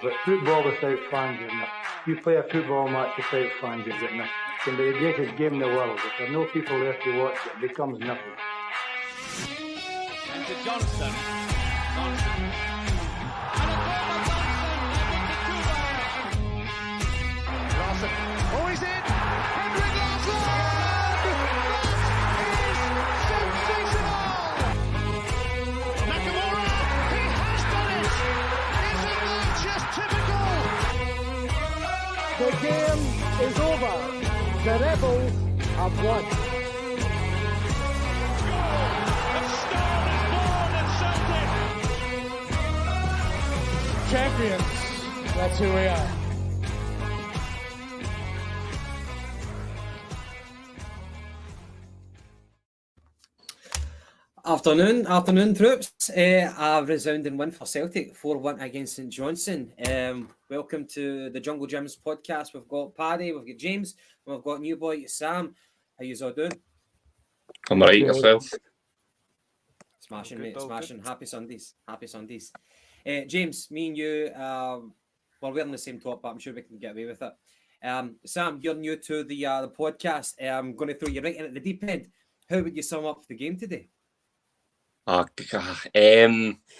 But football without fans is not. You play a football match without fans, it can be the greatest game in the world. If there are no people there to watch, it becomes nothing. And to Johnstone. Johnstone. And a goal by Johnstone. Larson. Oh, he's in! Henrik Larsson! That is sensational! Nakamura! He has done it! Isn't that just typical? The game is over. The Rebels have won. A star is born at Celtic! Champions. That's who we are. Afternoon, troops. A resounding win for Celtic, 4-1 against St Johnstone. Welcome to the Jungle Gyms podcast. We've got Paddy, we've got James, and we've got new boy Sam. How you all doing? I'm right, yourself. Smashing, mate, smashing. Happy Sundays. James, me and you, well, we're on the same top, but I'm sure we can get away with it. Sam, you're new to the podcast. I'm going to throw you right in at the deep end. How would you sum up the game today?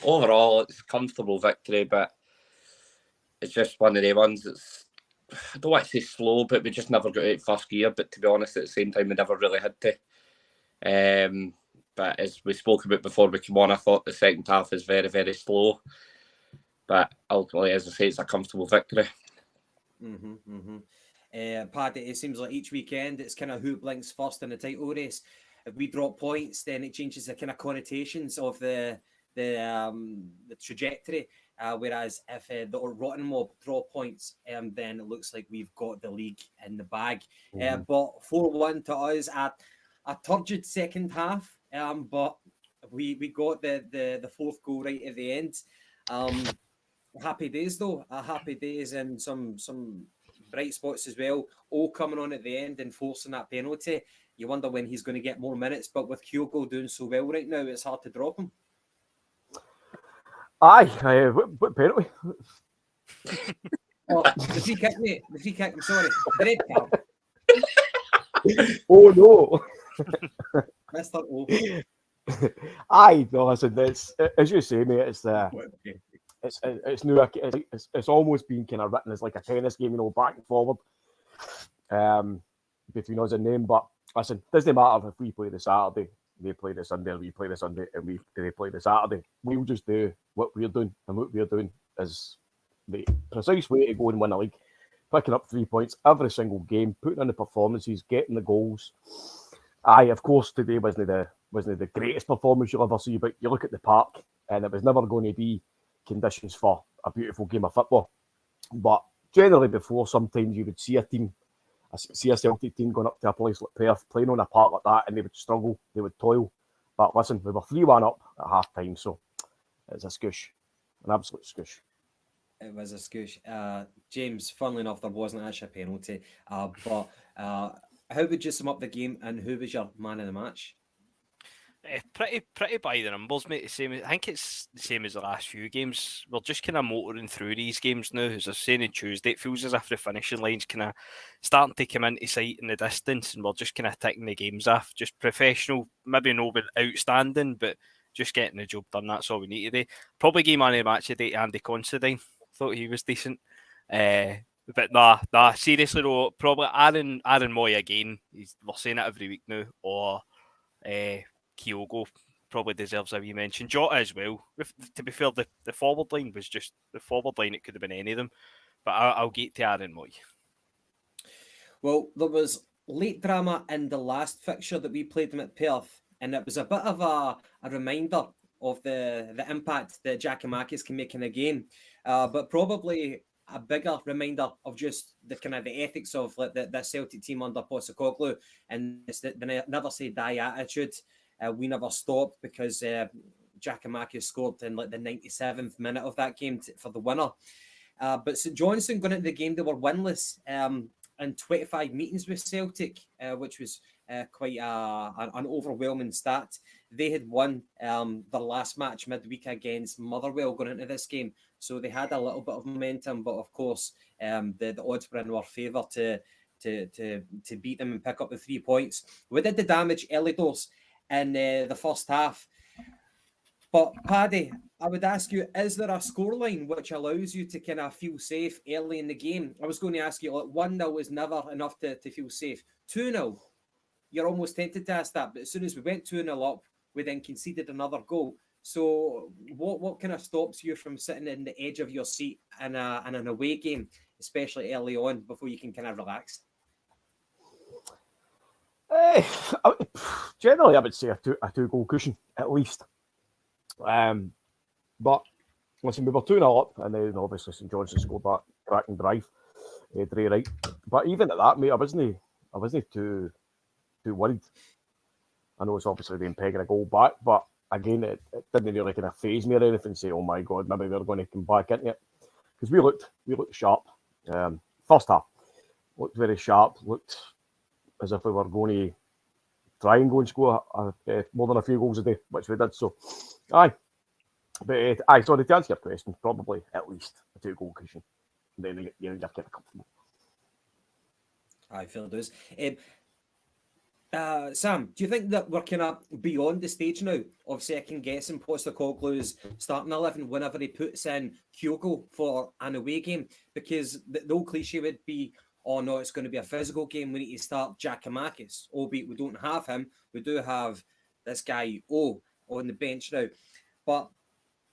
Overall, it's a comfortable victory, but it's just one of the ones that's, I don't want to say slow, but we just never got out first gear. But to be honest, at the same time, we never really had to. But as we spoke about before we came on, I thought the second half is very, very slow. But ultimately, as I say, it's a comfortable victory. Paddy, it seems like each weekend it's kind of who blinks first in the title race. If we drop points, then it changes the kind of connotations of the trajectory. Whereas if the Rotten Mob draw points, then it looks like we've got the league in the bag. But 4-1 to us at a turgid second half. But we got the fourth goal right at the end. Happy days though. Happy days and some bright spots as well. All coming on at the end and forcing that penalty. You wonder when he's going to get more minutes, but with Kyogo doing so well right now, it's hard to drop him. What penalty? The free kick, mate. The free kick, I'm sorry. The red card. Oh, no. Mr. O. No, listen, it's, as you say, mate, it's new. It's almost been kind of written as like a tennis game, back and forward between us and them, but listen, it doesn't matter if we play the Saturday, they play the Sunday, or we play the Sunday and they play the Saturday. We'll just do what we're doing, and what we're doing is the precise way to go and win a league. Picking up 3 points every single game, putting in the performances, getting the goals. Of course, today wasn't the greatest performance you'll ever see, but you look at the park, and it was never going to be conditions for a beautiful game of football. But generally before, sometimes you would see a Celtic team going up to a place like Perth, playing on a park like that, and they would struggle, they would toil. But listen, we were 3-1 up at half time, so it's a scoosh, an absolute scoosh. It was a scoosh. James, funnily enough, there wasn't actually a penalty, but how would you sum up the game, and who was your man of the match? Pretty by the numbers, mate. I think it's the same as the last few games. We're just kind of motoring through these games now. As I was saying on Tuesday, it feels as if the finishing line's kind of starting to come into sight in the distance, and we're just kind of ticking the games off. Just professional, maybe not outstanding, but just getting the job done. That's all we need today. Probably game man of the match today, Andy Considine. Thought he was decent. But nah, seriously though, probably Aaron Moy again. We're saying it every week now. Or Kyogo probably deserves a wee mention. Jota as well. To be fair, the forward line was just the forward line. It could have been any of them. But I'll get to Aaron Moy. Well, there was late drama in the last fixture that we played them at Perth. And it was a bit of a reminder of the impact that Giakoumakis can make in a game. But probably a bigger reminder of just the kind of the ethics of like the Celtic team under Postecoglou, and it's the never say die attitude. We never stopped because Giakoumakis scored in like the 97th minute of that game for the winner. But St Johnstone going into the game, they were winless in 25 meetings with Celtic, which was quite an overwhelming stat. They had won their last match midweek against Motherwell going into this game, so they had a little bit of momentum. But of course, the odds were in our favour to beat them and pick up the 3 points. We did the damage early doors in the first half. But Paddy, I would ask you, is there a scoreline which allows you to kind of feel safe early in the game? I was going to ask you, like 1-0 is never enough to feel safe. 2-0, you're almost tempted to ask that. But as soon as we went 2-0 up, we then conceded another goal. So what kind of stops you from sitting in the edge of your seat in an away game, especially early on, before you can kind of relax? Generally, I would say a two-goal cushion, at least. But listen, we were 2-0 up, and then obviously St Johnstone scored that cracking drive, Dre Wright. But even at that, mate, I wasn't too worried. I know it's obviously been pegging a goal back, but again, it didn't really kind of faze me or anything. Say, oh my God, maybe they're going to come back into it, because we looked sharp. First half looked very sharp. Looked as if we were going to try and go and score more than a few goals a day, which we did. So, aye. But sorry, to answer your question, probably at least a two-goal cushion. Then you're kind of comfortable. Aye, fair dues. Sam, do you think that we're kind of beyond the stage now of second guessing Postecoglou's starting 11 whenever he puts in Kyogo for an away game? Because the old cliche would be, oh no, it's going to be a physical game. We need to start Giakoumakis, albeit we don't have him. We do have this guy on the bench now. But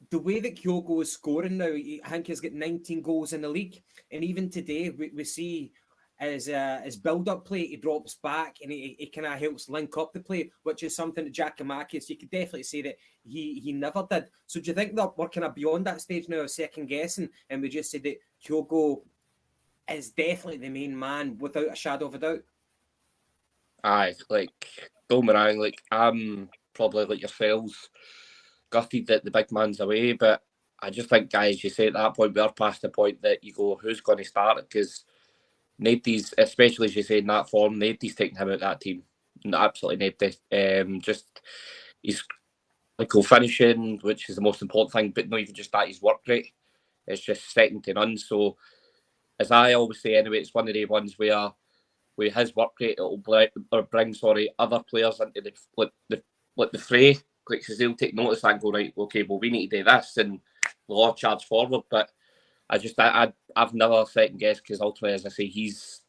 the way that Kyogo is scoring now, I think he's got 19 goals in the league. And even today, we see his build-up play, he drops back and he kind of helps link up the play, which is something that Giakoumakis, you could definitely say that he never did. So do you think that we're kind of beyond that stage now of second guessing, and we just say that Kyogo is definitely the main man without a shadow of a doubt? Aye, like, don't me wrong, like, I'm probably like yourselves, gutted that the big man's away, but I just think, guys, you say at that point, we are past the point that you go, who's going to start it? Because nobody's, especially as you say in that form, nobody's taking him out of that team. Absolutely nobody. Just he's clinical finishing, which is the most important thing, but not even just that, his work rate. It's just second to none. So, as I always say anyway, it's one of the ones where with his work rate, it'll bring other players into the fray. Because they'll take notice and go, right, okay, well, we need to do this, and we'll all charge forward. But I've never second guessed, because ultimately, as I say, he's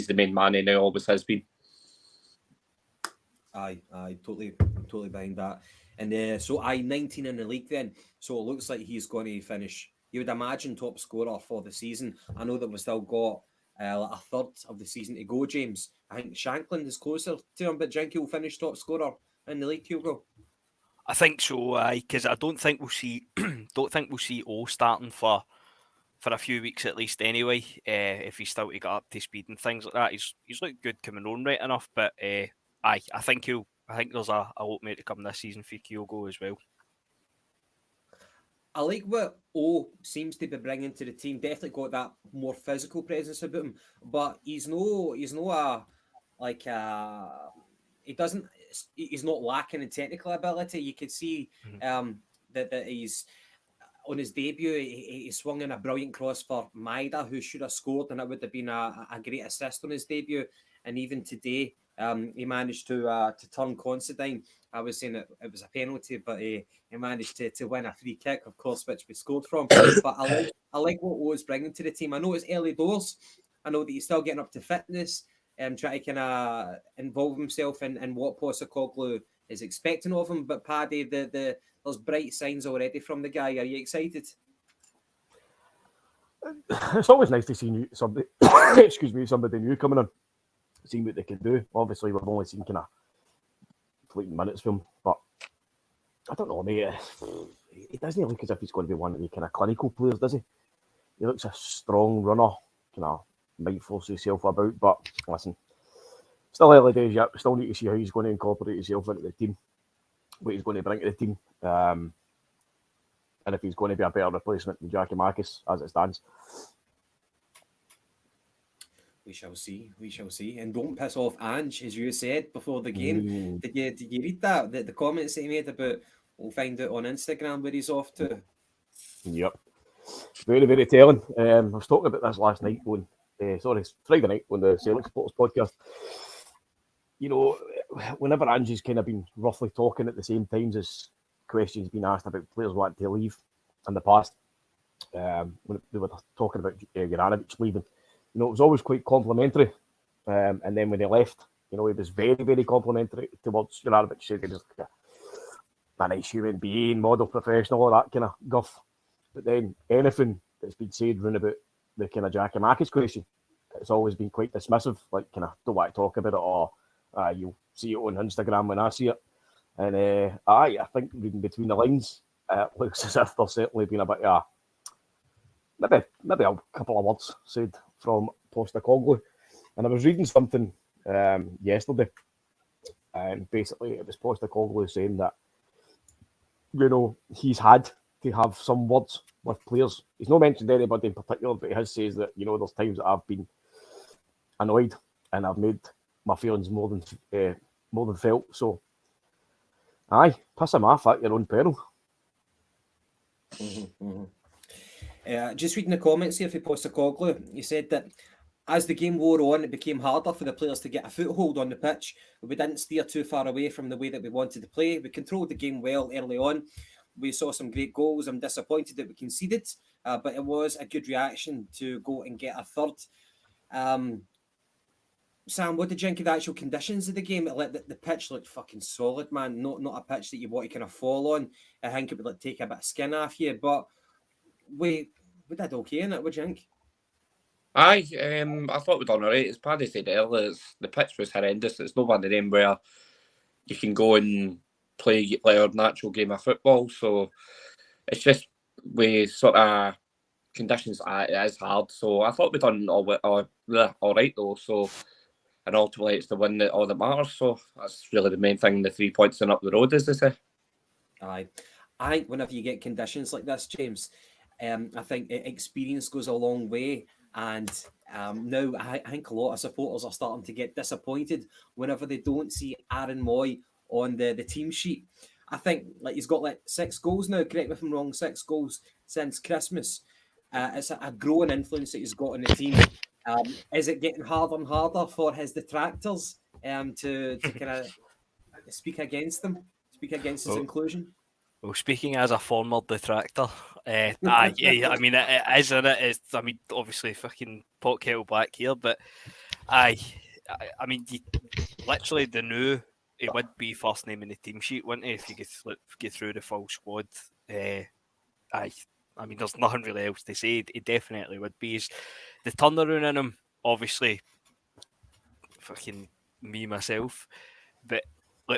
the main man, and he always has been. Aye, totally behind that. And so 19 in the league then. So it looks like he's going to finish, you would imagine, top scorer for the season. I know that we've still got like a third of the season to go, James. I think Shankland is closer to him, but do you think he'll finish top scorer in the league, Hugo? I think so, because I don't think we'll see O starting for a few weeks at least anyway. If he's still to get up to speed and things like that, he's looked good coming on right enough. But I think there's a lot more to come this season for Kyogo as well. I like what O seems to be bringing to the team. Definitely got that more physical presence about him, but he's not lacking in technical ability. You could see that he's on his debut. He swung in a brilliant cross for Maida, who should have scored, and it would have been a great assist on his debut. And even today, he managed to turn Considine. I was saying it was a penalty, but he managed to win a free kick, of course, which we scored from. But I like what O is bringing to the team. I know it's early doors. I know that he's still getting up to fitness and trying to kind of involve himself in what Postecoglou is expecting of him. But Paddy, there's bright signs already from the guy. Are you excited? It's always nice to see somebody new coming in, seeing what they can do. Obviously, we've only seen kind of fleeting minutes from him, but I don't know, mate. He doesn't look as if he's going to be one of the kind of clinical players, does he? He looks a strong runner, kind of might force himself about, but listen, still early days yet. We still need to see how he's going to incorporate himself into the team, what he's going to bring to the team, and if he's going to be a better replacement than Giakoumakis as it stands. We shall see. We shall see. And don't piss off Ange, as you said before the game. Did you read that? The comments that he made about, we'll find out on Instagram where he's off to. Yep. Very, very telling. I was talking about this last night Friday night on the Celtic Supporters podcast. You know, whenever Ange's kind of been roughly talking at the same times as questions being asked about players wanting to leave in the past, when they were talking about Juranovic leaving, you know, it was always quite complimentary. And then when he left, you know, he was very, very complimentary towards Juranovic. Said he was like a nice human being, model professional, all that kind of guff. But then anything that's been said round about the kind of Giakoumakis question, it's always been quite dismissive, like kind of don't want to talk about it, or you'll see it on Instagram when I see it. And I think reading between the lines, it looks as if there's certainly been a bit of maybe a couple of words said from Postecoglou. And I was reading something yesterday, and basically it was Postecoglou saying that, you know, he's had to have some words with players. He's not mentioned anybody in particular, but he has says that, you know, there's times that I've been annoyed and I've made my feelings more than felt. So, aye, piss him off at your own peril. Just reading the comments here for Postecoglou, he said that as the game wore on, it became harder for the players to get a foothold on the pitch. We didn't steer too far away from the way that we wanted to play. We controlled the game well early on. We saw some great goals. I'm disappointed that we conceded, but it was a good reaction to go and get a third. Sam, what did you think of the actual conditions of the game? The pitch looked fucking solid, man. Not a pitch that you want to kind of fall on. I think it would take a bit of skin off you, but we did okay in it. What do you think? I thought we'd done all right. As Paddy said earlier, the pitch was horrendous. It's no one of them where you can go and play our natural game of football. So it's just we sort of conditions. It is hard. So I thought we'd done all right though. So and ultimately it's the win that all that matters. So that's really the main thing. The 3 points and up the road, as they say. Aye. Whenever you get conditions like this, James, I think experience goes a long way. And now I think a lot of supporters are starting to get disappointed whenever they don't see Aaron Moy on the team sheet. I think he's got 6 goals now, correct me if I'm wrong, 6 goals since Christmas. It's a growing influence that he's got on the team. Is it getting harder and harder for his detractors to kind of speak against his inclusion? Well, speaking as a former detractor, I mean, it is in it. It's, I mean, obviously, fucking pot kettle black here, but I mean, literally, they knew he would be first name in the team sheet, wouldn't he? If you get through the full squad, I mean, there's nothing really else to say. He definitely would be. The turnaround in him, obviously, fucking me myself, but.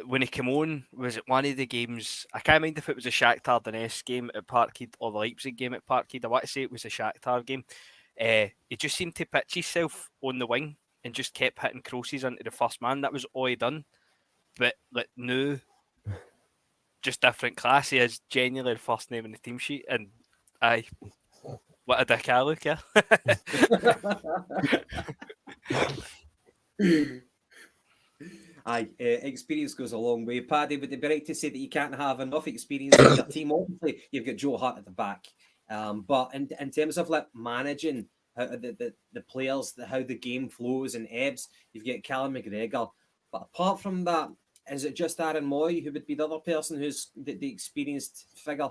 When he came on, was it one of the games? I can't mind if it was a Shakhtar Donetsk game at Parkhead or the Leipzig game at Parkhead. I want to say it was a Shakhtar game. He just seemed to pitch himself on the wing and just kept hitting crosses into the first man. That was all he done. But new, just different class. He is genuinely the first name in the team sheet. And what a dick I look here. Experience goes a long way. Paddy, would it be right to say that you can't have enough experience in your team? Obviously, you've got Joe Hart at the back. But in terms of managing the players, how the game flows and ebbs, you've got Callum McGregor. But apart from that, is it just Aaron Moy who would be the other person who's the experienced figure?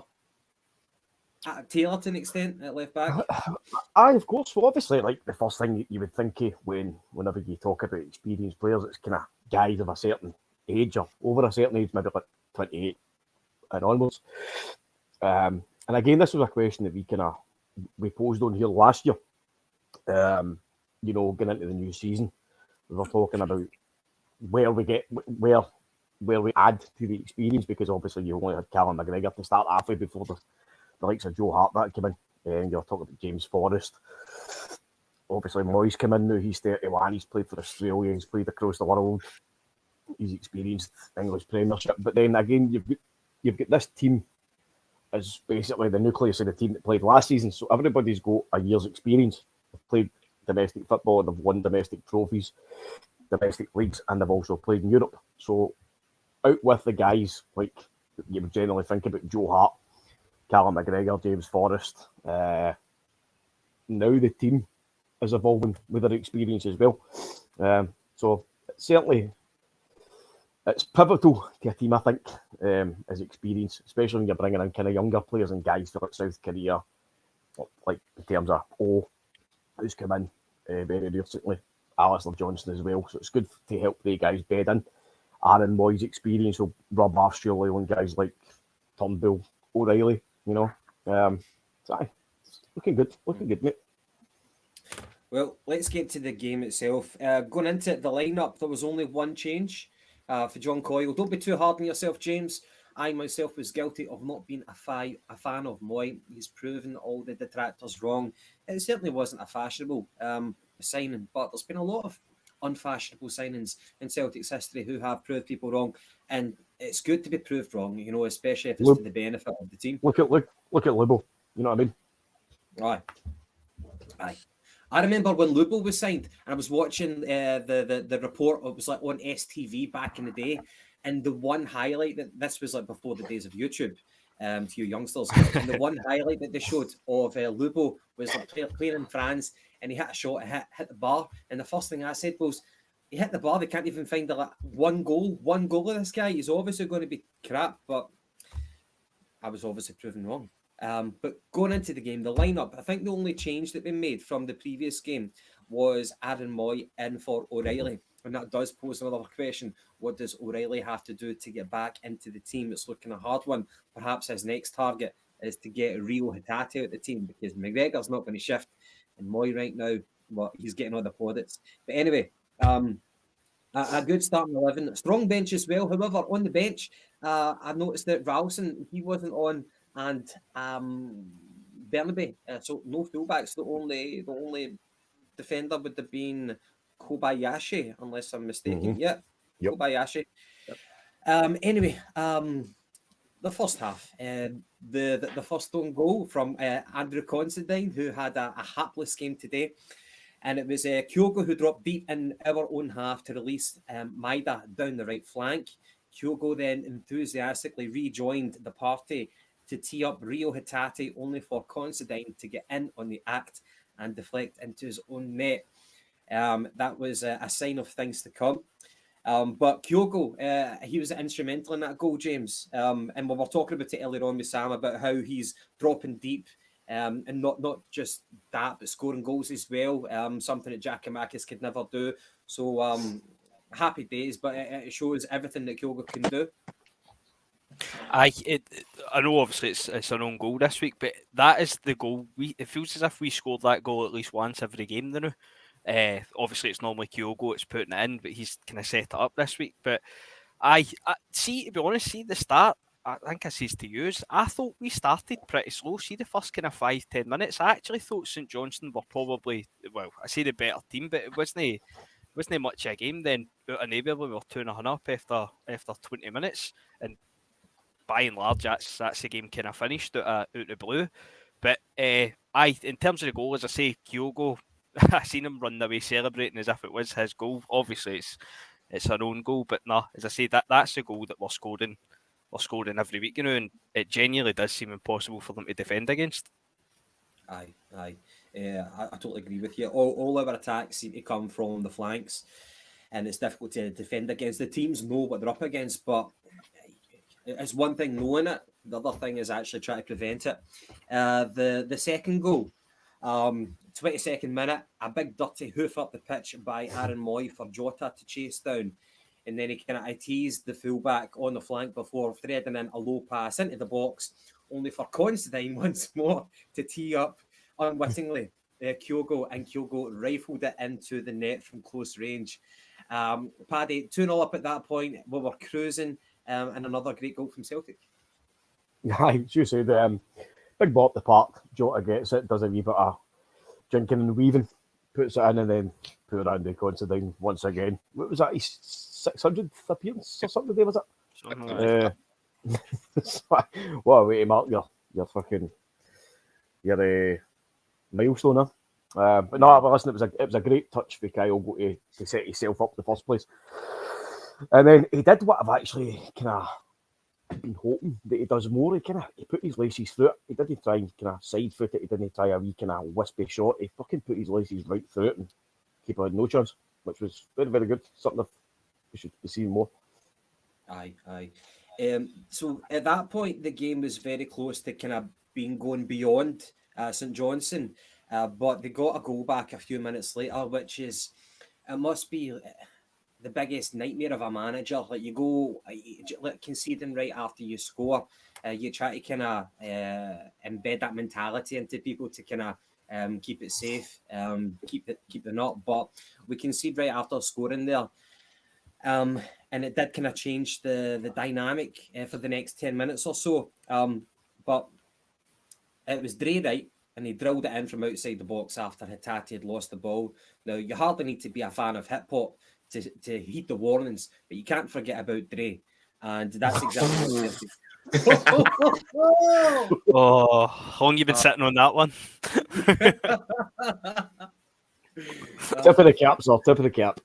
Taylor to an extent at left back? Aye, of course. Well, obviously, the first thing you would think of whenever you talk about experienced players, it's kind of guys of a certain age or over a certain age, maybe 28 and onwards. And again, this was a question that we posed on here last year. You know, getting into the new season, we were talking about where we add to the experience, because obviously you only had Callum McGregor to start halfway before the likes of Joe Hart that came in. And you're talking about James Forrest. Obviously, Moyes came in now. He's 31. He's played for Australia. He's played across the world. He's experienced English Premiership. But then again, you've got this team as basically the nucleus of the team that played last season. So everybody's got a year's experience. They've played domestic football, they've won domestic trophies, domestic leagues, and they've also played in Europe. So out with the guys like you would generally think about Joe Hart, Callum McGregor, James Forrest. Now the team is evolving with their experience as well. So certainly it's pivotal to a team, I think, as experience, especially when you're bringing in kind of younger players and guys from South Korea, like in terms of who's come in very recently, Alistair Johnson as well. So it's good to help the guys bed in. Aaron Moy's experience will rub off surely on guys like Turnbull, O'Reilly, you know. So aye, it's looking good, mate. Well, let's get to the game itself. Going into the lineup, there was only one change for John Coyle. Don't be too hard on yourself, James. I myself was guilty of not being a fan of Moy. He's proven all the detractors wrong. It certainly wasn't a fashionable signing, but there's been a lot of unfashionable signings in Celtic's history who have proved people wrong, and it's good to be proved wrong, you know, especially if it's to the benefit of the team. Look at Lubo, you know what I mean? Aye. I remember when Lubo was signed, and I was watching the report. It was like on STV back in the day, and the one highlight that this was like before the days of YouTube, to you youngsters, and the one highlight that they showed of Lubo was like playing in France, and he hit a shot, hit the bar, and the first thing I said was, he hit the bar. They can't even find one goal of this guy. He's obviously going to be crap, but I was obviously proven wrong. But going into the game, the lineup, I think the only change that been made from the previous game was Aaron Moy in for O'Reilly. And that does pose another question. What does O'Reilly have to do to get back into the team? It's looking a hard one. Perhaps his next target is to get Rio Hatate out the team, because McGregor's not going to shift. And Moy right now, well, he's getting all the plaudits. But anyway, a good starting 11. Strong bench as well. However, on the bench, I noticed that Ralston, he wasn't on, and Bernabe. So no fullbacks. The only defender would have been Kobayashi, unless I'm mistaken. Mm-hmm. Yep. Kobayashi. Anyway, the first half, the first own goal from Andrew Considine, who had a hapless game today. And it was Kyogo who dropped deep in our own half to release Maida down the right flank. Kyogo then enthusiastically rejoined the party to tee up Rio Hatate, only for Considine to get in on the act and deflect into his own net. That was a sign of things to come. But Kyogo, he was instrumental in that goal, James. And we were talking about it earlier on with Sam about how he's dropping deep. And not just that, but scoring goals as well. Something that Giakoumakis could never do. So happy days, but it shows everything that Kyogo can do. I know obviously it's an own goal this week, but that is the goal. It feels as if we scored that goal at least once every game now. Obviously it's normally Kyogo, it's putting it in, but he's kind of set it up this week. But I see, to be honest, see the start, I think I says to you, I thought we started pretty slow. See the first kind of 5-10 minutes. I actually thought St Johnstone were probably, well, I say the better team, but it wasn't much of a game then. Out of nowhere, we were 2-0 up after 20 minutes, and by and large, that's the game kind of finished out the blue. But in terms of the goal, as I say, Kyogo, I seen him running away celebrating as if it was his goal. Obviously, it's an own goal, but no, as I say, that's the goal that we're scoring every week, you know, and it genuinely does seem impossible for them to defend against. Aye. I totally agree with you. All our attacks seem to come from the flanks, and it's difficult to defend against. The teams know what they're up against, but it's one thing knowing it, the other thing is actually trying to prevent it. The second goal, 22nd minute, a big dirty hoof up the pitch by Aaron Moy for Jota to chase down. And then he kind of teased the fullback on the flank before threading in a low pass into the box, only for Considine once more to tee up unwittingly Kyogo, and Kyogo rifled it into the net from close range. Paddy, 2-0 up at that point. We were cruising, and another great goal from Celtic. Aye, as you said, big ball up the park. Jota gets it, does a wee bit of jinking and weaving, puts it in, and then put around the Considine once again. What was that? His 600th appearance or something today, was it? What a way to mark your fucking milestone, huh? But no, but listen, it was a great touch for Kyle to set himself up in the first place. And then he did what I've actually kind of been hoping that he does more. He put his laces through it. He didn't try and kind of side foot it. He didn't try a wee kind of wispy shot. He fucking put his laces right through it, and keeper had no chance, which was very, very good. Something we should be seeing more. Aye. So at that point, the game was very close to kind of being going beyond St Johnstone, but they got a goal back a few minutes later, which is, it must be the biggest nightmare of a manager. Like, you go conceding right after you score, you try to kind of embed that mentality into people to kind of keep it safe, keep the nut. But we concede right after scoring there. And it did kind of change the dynamic for the next 10 minutes or so. But it was Dre right, and he drilled it in from outside the box after Hatate had lost the ball. Now, you hardly need to be a fan of hip-hop to heed the warnings, but you can't forget about Dre. And that's exactly what Oh, how long you been sitting on that one? Tip of the cap, sir. Tip of the cap.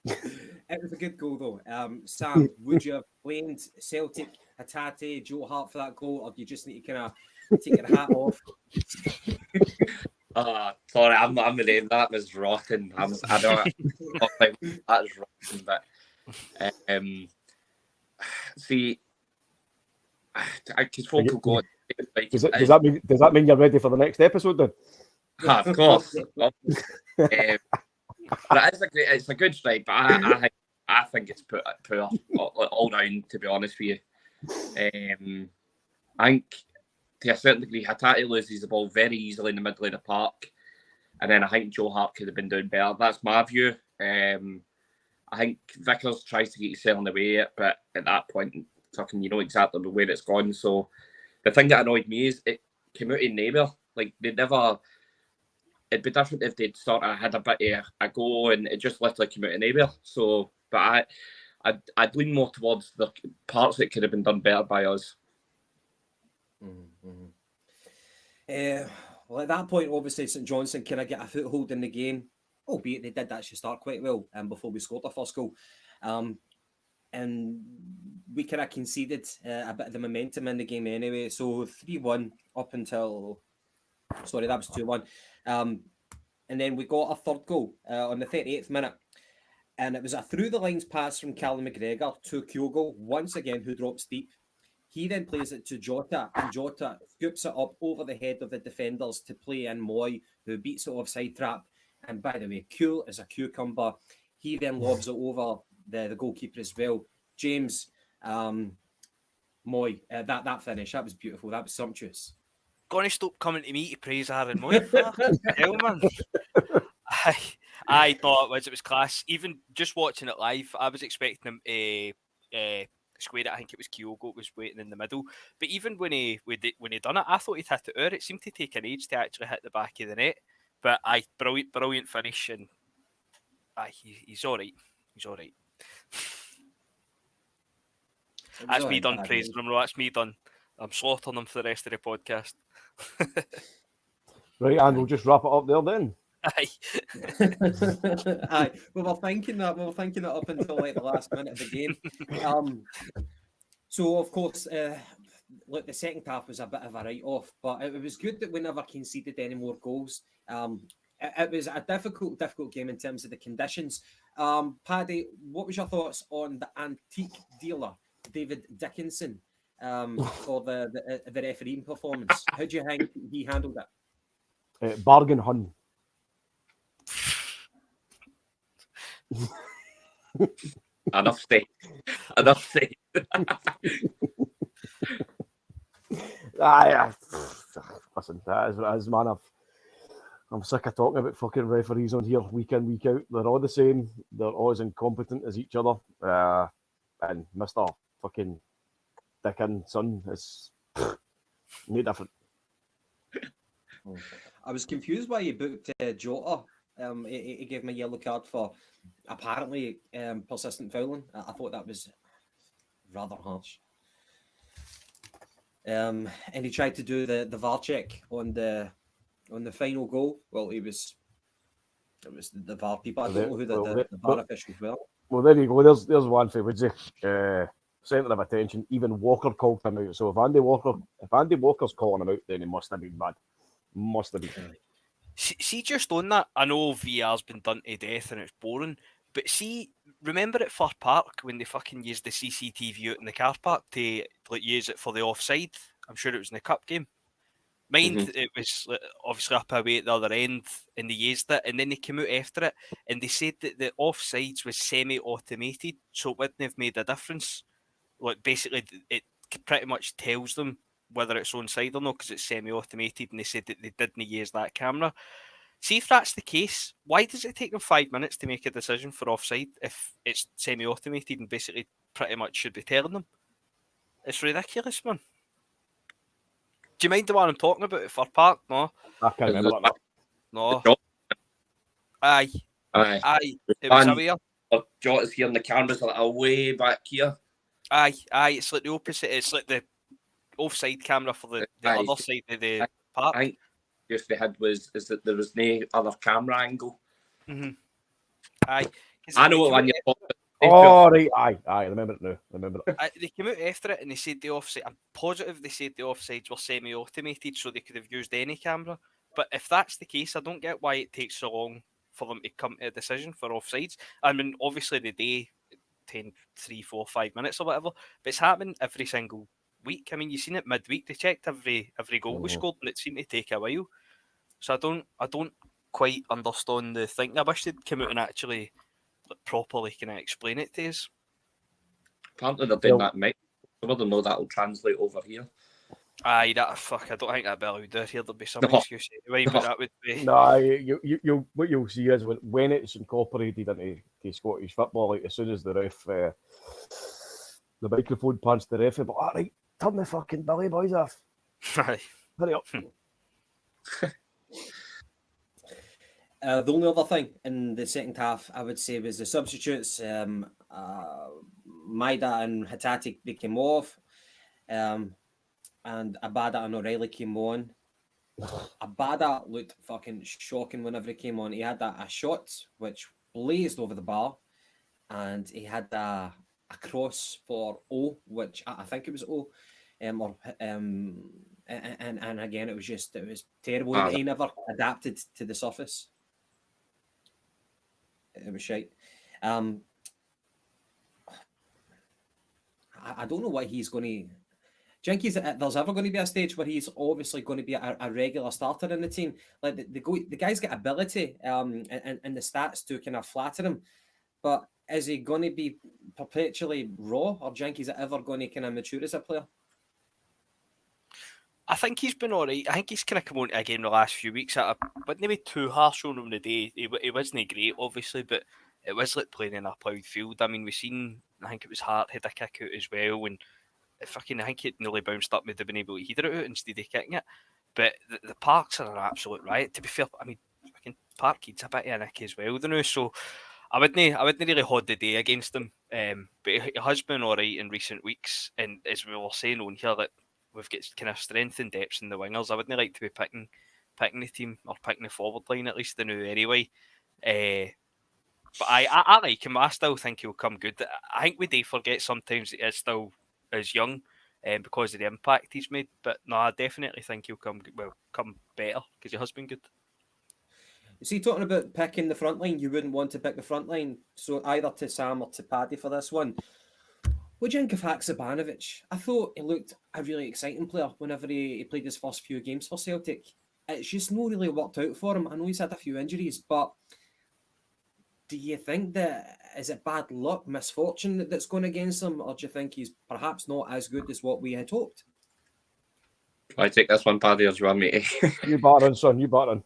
It was a good goal, though. Sam, would you have blamed Celtic, Hatate, Joe Hart for that goal, or do you just need to kind of take your hat off? Sorry, I'm the name. That was rotten. I know that was rotten, but see, because folk will go. Does that mean you're ready for the next episode then? Of course. But it's a good strike, but I think it's poor all round, to be honest with you. I think to a certain degree, Hatate loses the ball very easily in the middle of the park, and then I think Joe Hart could have been doing better. That's my view. I think Vickers tries to get himself in the way, but at that point, fucking, you know exactly where it's gone. So the thing that annoyed me is it came out in neighbour. Like, they never. It'd be different if they'd sort of had a bit of a go and it just literally came out in neighbour. So, but I'd lean more towards the parts that could have been done better by us. Mm-hmm. Well, at that point, obviously, St Johnstone kind of get a foothold in the game, albeit they did actually start quite well before we scored our first goal. And we kind of conceded a bit of the momentum in the game anyway. So 3-1 up until... Sorry, that was 2-1. And then we got a third goal on the 38th minute. And it was a through-the-lines pass from Callum McGregor to Kyogo, once again, who drops deep. He then plays it to Jota, and Jota scoops it up over the head of the defenders to play in Moy, who beats it offside trap. And by the way, cool as a cucumber. He then lobs it over the goalkeeper as well. James, Moy, that finish, that was beautiful. That was sumptuous. Gonna stop coming to me to praise Aaron Moy. Hell, man. I thought it was class. Even just watching it live, I was expecting him to square it. I think it was Kyogo was waiting in the middle. But even when he done it, I thought he'd hit it out. It seemed to take an age to actually hit the back of the net. But brilliant finish, and he's all right. He's all right. That's me done praising him. That's me done. I'm slaughtering him for the rest of the podcast. Right, and we'll just wrap it up there then. Aye. Aye. We were thinking that up until like the last minute of the game. So of course, look, the second half was a bit of a write-off, but it was good that we never conceded any more goals. It was a difficult game in terms of the conditions. Paddy, what was your thoughts on the antique dealer, David Dickinson, for the refereeing performance? How do you think he handled it? Bargain hun. Enough said. Listen, as man, I'm sick of talking about fucking referees on here week in, week out. They're all the same. They're all as incompetent as each other. And Mr. fucking Dickinson is no different. I was confused why you booked Jota. He gave me a yellow card for apparently persistent fouling. I thought that was rather harsh. And he tried to do the VAR check on the on the final goal. Well, it was the VAR people. I don't know who Well, the VAR officials were. Well, there you go. There's one for Woodsy. Centre of attention. Even Walker called him out. So if Andy Walker's calling him out, then he must have been bad. Must have been. See, just on that, I know VR's been done to death and it's boring, but see, remember at Fir Park when they fucking used the CCTV out in the car park to use it for the offside? I'm sure it was in the cup game. Mind it was obviously up away at the other end, and they used it, and then they came out after it, and they said that the offsides was semi-automated, so it wouldn't have made a difference. Like basically, it pretty much tells them whether it's onside or not because it's semi-automated, and they said that they didn't use that camera. See if that's the case, why does it take them 5 minutes to make a decision for offside if it's semi-automated and basically pretty much should be telling them? It's ridiculous, man. Do you mind the one I'm talking about at Fir Park? No. I can't remember that. No. Aye. It was away. Jot is here and the camera's like way back here. Aye. It's like the opposite. It's like the offside camera for the other side of the park. I think just they had is that there was no other camera angle. Mm-hmm. Aye. I know what one you're talking about. Oh, right. Aye. I remember it now. They came out after it and they said the offside. I'm positive they said the offsides were semi-automated, so they could have used any camera. But if that's the case, I don't get why it takes so long for them to come to a decision for offsides. I mean, obviously the day 10, 3, 4, 5 minutes or whatever, but it's happening every single week. I mean, you've seen it midweek. They checked every goal we scored, and it seemed to take a while. So I don't quite understand the thing. I wish they'd come out and actually properly kind of explain it to us. Apparently they're doing that, mate. I don't know that'll translate over here. Aye, I don't think that'd be allowed there. Here there'll be some excuse anyway, but that would be. No, you what you'll see is when it's incorporated into Scottish football, like as soon as the ref, the microphone punts the ref, but all right, turn the fucking Billy Boys off. Aye. Hurry up. The only other thing in the second half, I would say, was the substitutes. Maida and Hatate, they came off. And Abada and O'Reilly came on. Abada looked fucking shocking whenever he came on. He had a shot which blazed over the bar, and he had a cross for O, which I think it was O. And again, it was terrible. He never adapted to the surface. It was shite. I don't know what he's going to. Jinky's, there's ever going to be a stage where he's obviously going to be a regular starter in the team. Like the guy's got ability and the stats to kind of flatter him, but is he going to be perpetually raw, or Jinky's ever going to kind of mature as a player? I think he's been all right. I think he's kind of come on again the last few weeks. But maybe too harsh on him today. He wasn't great, obviously, but it was like playing in a ploughed field. I mean, we've seen, I think it was Hart had a kick out as well, and I think it nearly bounced up with have been able to header it out instead of kicking it. But the Parks are an absolute riot. To be fair, I mean, fucking Park kids a bit of a nick as well, don't know. So I wouldn't really hold the day against him. But he has been all right in recent weeks, and as we were saying on here, that we've got kind of strength and depth in the wingers. I wouldn't like to be picking the team or picking the forward line, at least the new anyway. But I like him. I still think he'll come good. I think we do forget sometimes he is still as young because of the impact he's made. But no, I definitely think he'll come better because he has been good. See, talking about picking the front line, you wouldn't want to pick the front line. So either to Sam or to Paddy for this one. What do you think of Haksabanovic? I thought he looked a really exciting player whenever he played his first few games for Celtic. It's just not really worked out for him. I know he's had a few injuries, but do you think that is it bad luck, misfortune that's going against him, or do you think he's perhaps not as good as what we had hoped? I take this one, Paddy, as well, mate. You battering, son. You battering.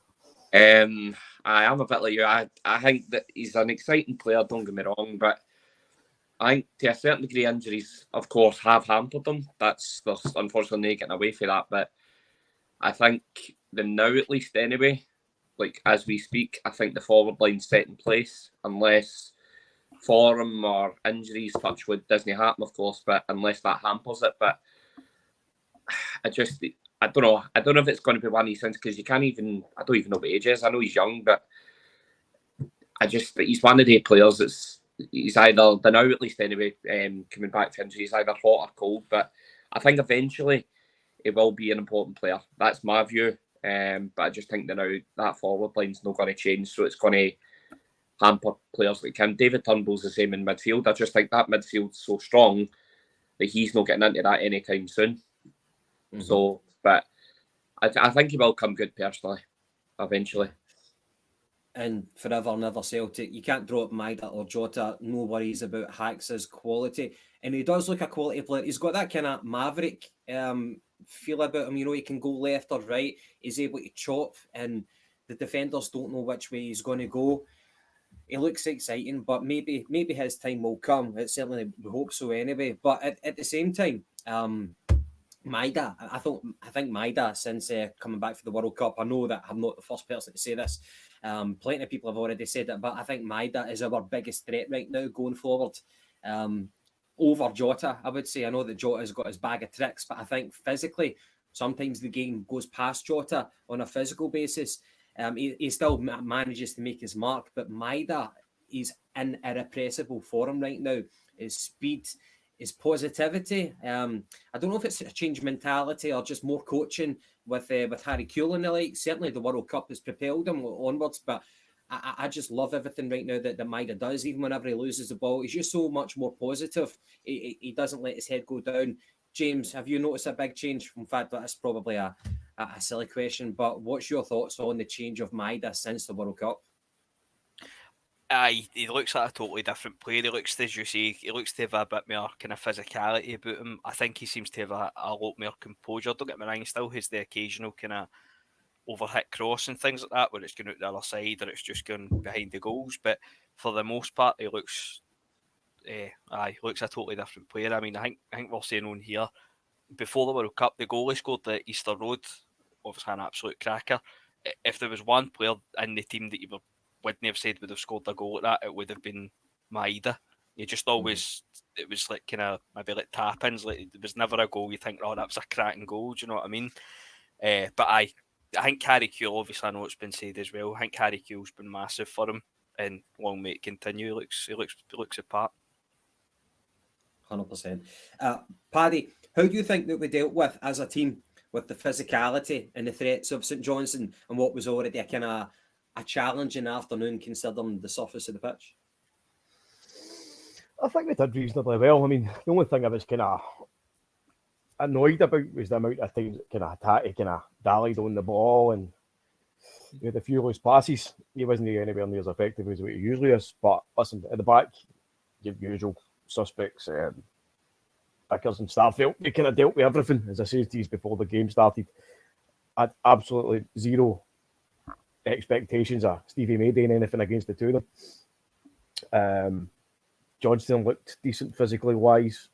I am a bit like you. I think that he's an exciting player, don't get me wrong, but I think to a certain degree injuries, of course, have hampered him. There's unfortunately no getting away from that, but I think now at least anyway, like as we speak, I think the forward line's set in place unless form or injuries, touch wood, doesn't happen, of course, but unless that hampers it. But I don't know. I don't know if it's going to be one of these things because you can't even. I don't even know what age he is. I know he's young, but he's one of the players. He's either the now at least anyway. Coming back to injury, he's either hot or cold. But I think eventually he will be an important player. That's my view. But I just think that now that forward line's not going to change, so it's going to hamper players like him. David Turnbull's the same in midfield. I just think that midfield's so strong that he's not getting into that anytime soon. Mm-hmm. So, but I think he will come good personally, eventually. And forever and ever Celtic, you can't draw up Maida or Jota, no worries about Hax's quality. And he does look a quality player. He's got that kind of maverick feel about him. You know, he can go left or right. He's able to chop, and the defenders don't know which way he's going to go. He looks exciting, but maybe his time will come. It certainly, we hope so anyway. But at the same time, Maida, I think Maida, since coming back for the World Cup, I know that I'm not the first person to say this. Plenty of people have already said it, but I think Maida is our biggest threat right now going forward. Over Jota, I would say. I know that Jota's got his bag of tricks, but I think physically, sometimes the game goes past Jota on a physical basis. He still manages to make his mark, but Maida is in irrepressible form right now. His speed, his positivity. I don't know if it's a change mentality or just more coaching with Harry Kewell and the like. Certainly the World Cup has propelled him onwards, but I just love everything right now that Maida does. Even whenever he loses the ball, he's just so much more positive. He doesn't let his head go down. James, have you noticed a big change? In fact, that's probably a silly question, but what's your thoughts on the change of Maida since the World Cup? He looks like a totally different player. He looks, as you say, he looks to have a bit more kind of physicality about him. I think he seems to have a lot more composure. Don't get me wrong, he still has the occasional kind of overhit cross and things like that, where it's going out the other side or it's just going behind the goals. But for the most part, he looks looks a totally different player. I mean, I think we're saying on here, before the World Cup, the goal he scored at Easter Road, obviously an absolute cracker. If there was one player in the team that you wouldn't have said would have scored a goal like that, it would have been Maida. You just always, it was like kind of maybe like tap-ins. Like, there was never a goal you think, oh, that was a cracking goal. Do you know what I mean? But I think Harry Kewell, obviously I know it's been said as well, I think Harry Kewell's been massive for him, and long may it continue. He looks apart. 100%. Paddy, how do you think that we dealt with as a team with the physicality and the threats of St Johnstone and what was already a kind of a challenging afternoon considering the surface of the pitch? I think we did reasonably well. I mean, the only thing I was kind of annoyed about was the amount of times that Hatate kind of dallied on the ball, and he had a few loose passes. He wasn't anywhere near as effective as what he usually is. But listen, at the back, your usual suspects, Vickers and Starfield, they kind of dealt with everything. As I said to you before the game started, I had absolutely zero expectations of Stevie May doing anything against the two of them. Johnston looked decent physically wise.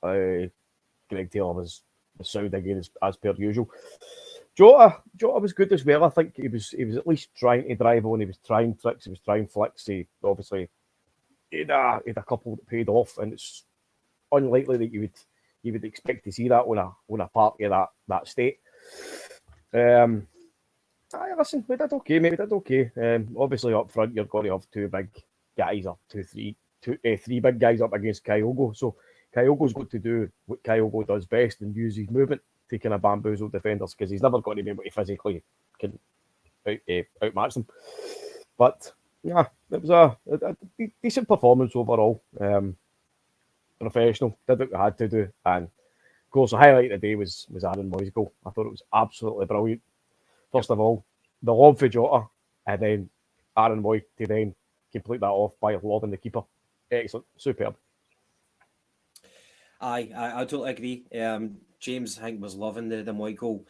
Greg Taylor was sound again as per usual. Jota was good as well. I think he was at least trying to drive on. He was trying tricks. He was trying flicks. He obviously he had a couple that paid off, and it's unlikely that you would expect to see that on a party of that state. Listen, we did okay, mate. We did okay. Obviously up front, you're going to have two big guys or three big guys up against Kyogo. So Kyogo's got to do what Kyogo does best and use his movement to kind of bamboozle defenders, because he's never going to be able to physically outmatch them. But yeah, it was a decent performance overall. Professional, did what we had to do, and of course the highlight of the day was Aaron Bhoys' goal. I thought it was absolutely brilliant. First of all, the lob for Jota, and then Aaron Bhoys to then complete that off by lobbing the keeper. Excellent, superb. I totally agree. James, I think, was loving the Moy goal.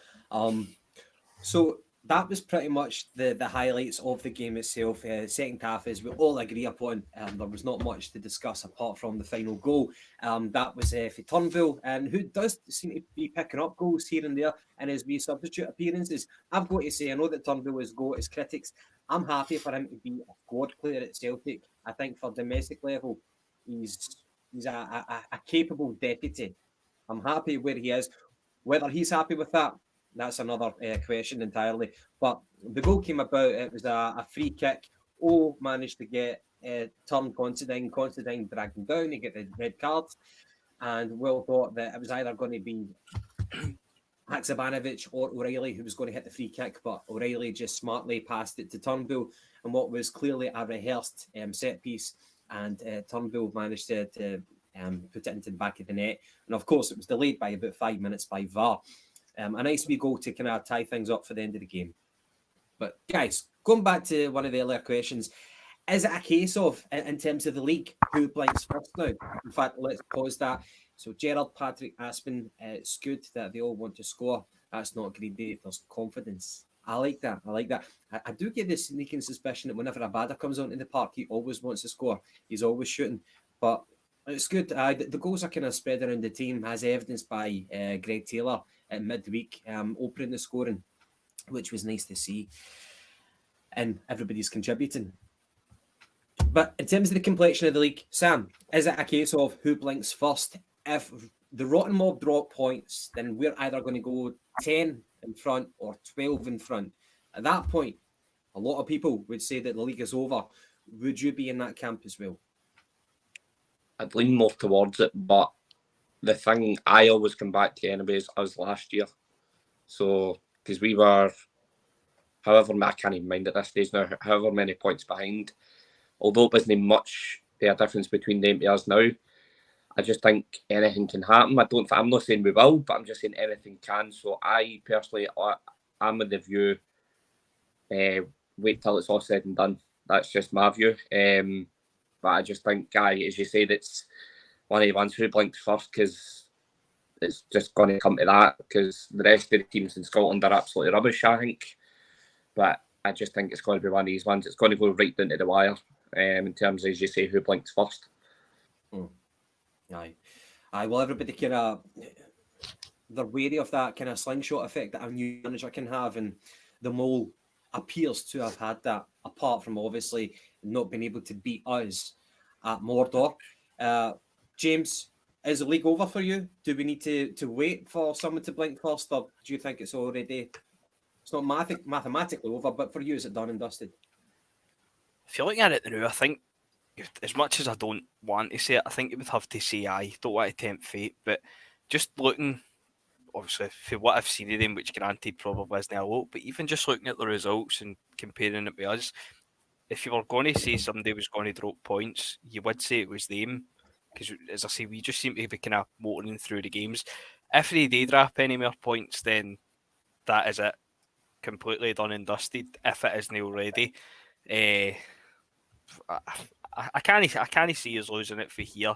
So that was pretty much the highlights of the game itself. Second half, as we all agree upon, there was not much to discuss apart from the final goal. That was for Turnbull, and who does seem to be picking up goals here and there in his wee substitute appearances. I've got to say, I know that Turnbull has got his critics. I'm happy for him to be a squad player at Celtic. I think for domestic level, he's a capable deputy. I'm happy where he is. Whether he's happy with that, That's another question entirely. But the goal came about, it was a free kick. Managed to get turned Considine. Considine dragged him down, he get the red card. And Will thought that it was either going to be Haksabanovic or O'Reilly who was going to hit the free kick, but O'Reilly just smartly passed it to Turnbull and what was clearly a rehearsed set piece. And Turnbull managed to put it into the back of the net. And of course, it was delayed by about 5 minutes by VAR. A nice wee goal to kind of tie things up for the end of the game. But guys, going back to one of the earlier questions, is it a case of, in terms of the league, who blinks first now? In fact, let's pause that. So Gerald, Patrick, Aspen, it's good that they all want to score. That's not greedy. There's confidence. I like that. I do get this sneaking suspicion that whenever Abada comes onto the park, he always wants to score. He's always shooting. But it's good. The goals are kind of spread around the team, as evidenced by Greg Taylor at midweek, opening the scoring, which was nice to see. And everybody's contributing. But in terms of the complexion of the league, Sam, is it a case of who blinks first? If the Rotten Mob drop points, then we're either going to go 10 in front or 12 in front. At that point, a lot of people would say that the league is over. Would you be in that camp as well? I'd lean more towards it, but the thing I always come back to anyways, was last year. So, because we were, I can't even mind at this stage now, however many points behind. Although it wasn't much a difference between them and us now, I just think anything can happen. I'm not saying we will, but I'm just saying anything can. So I personally, I'm of the view, wait till it's all said and done. That's just my view. But I just think, as you said, it's one of the ones who blinks first, because it's just going to come to that, because the rest of the teams in Scotland are absolutely rubbish, I think. But I just think it's going to be one of these ones. It's going to go right down to the wire in terms of, as you say, who blinks first. Aye. Well, everybody kind of, they're wary of that kind of slingshot effect that a new manager can have, and the Mole appears to have had that, apart from obviously not being able to beat us at Mordor. James, is the league over for you? Do we need to wait for someone to blink first, or do you think it's already, it's not mathematically over, but for you, is it done and dusted? If you're looking at it now, I think, as much as I don't want to say it, I think you would have to say I don't want to tempt fate, but just looking, obviously, for what I've seen of them, which granted probably isn't a lot, but even just looking at the results and comparing it with us, if you were going to say somebody was going to drop points, you would say it was them, because as I say, we just seem to be kind of motoring through the games. If they do drop any more points, then that is it, completely done and dusted, if it isn't already. I can't see us losing it for here.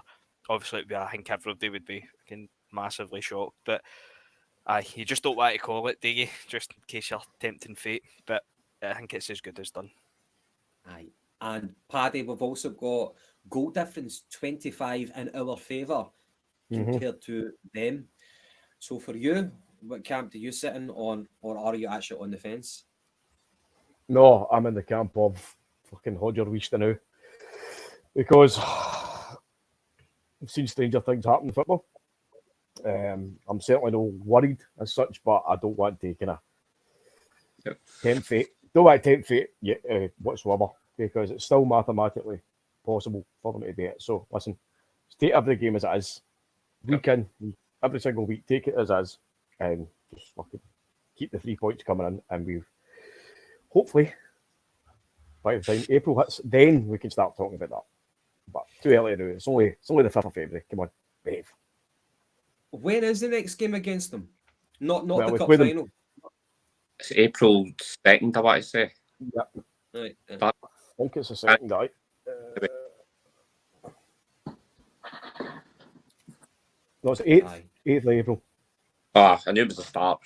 Obviously, I think everybody would be massively shocked, but you just don't want to call it, do you? Just in case you're tempting fate. But I think it's as good as done. Aye. And Paddy, we've also got goal difference 25 in our favour compared to them. So for you, what camp do you sit in on, or are you actually on the fence? No, I'm in the camp of fucking Hodger Weester now, because I've seen stranger things happen in football. I'm certainly not worried as such, but I don't want to kind of tempt fate. Don't want to tempt fate whatsoever, because it's still mathematically possible for them to do it. So listen, take every game as it is. Week in, every single week, take it as is, and just fucking keep the 3 points coming in, and we hopefully by the time April hits, then we can start talking about that. But too early now. It's only the 5th of February. Come on, behave. When is the next game against them? Not the cup final. Them. It's April 2nd, I want to say. Yep. Right. I think it's the 2nd, right? No, it's 8th. 8th of April. I knew it was the start.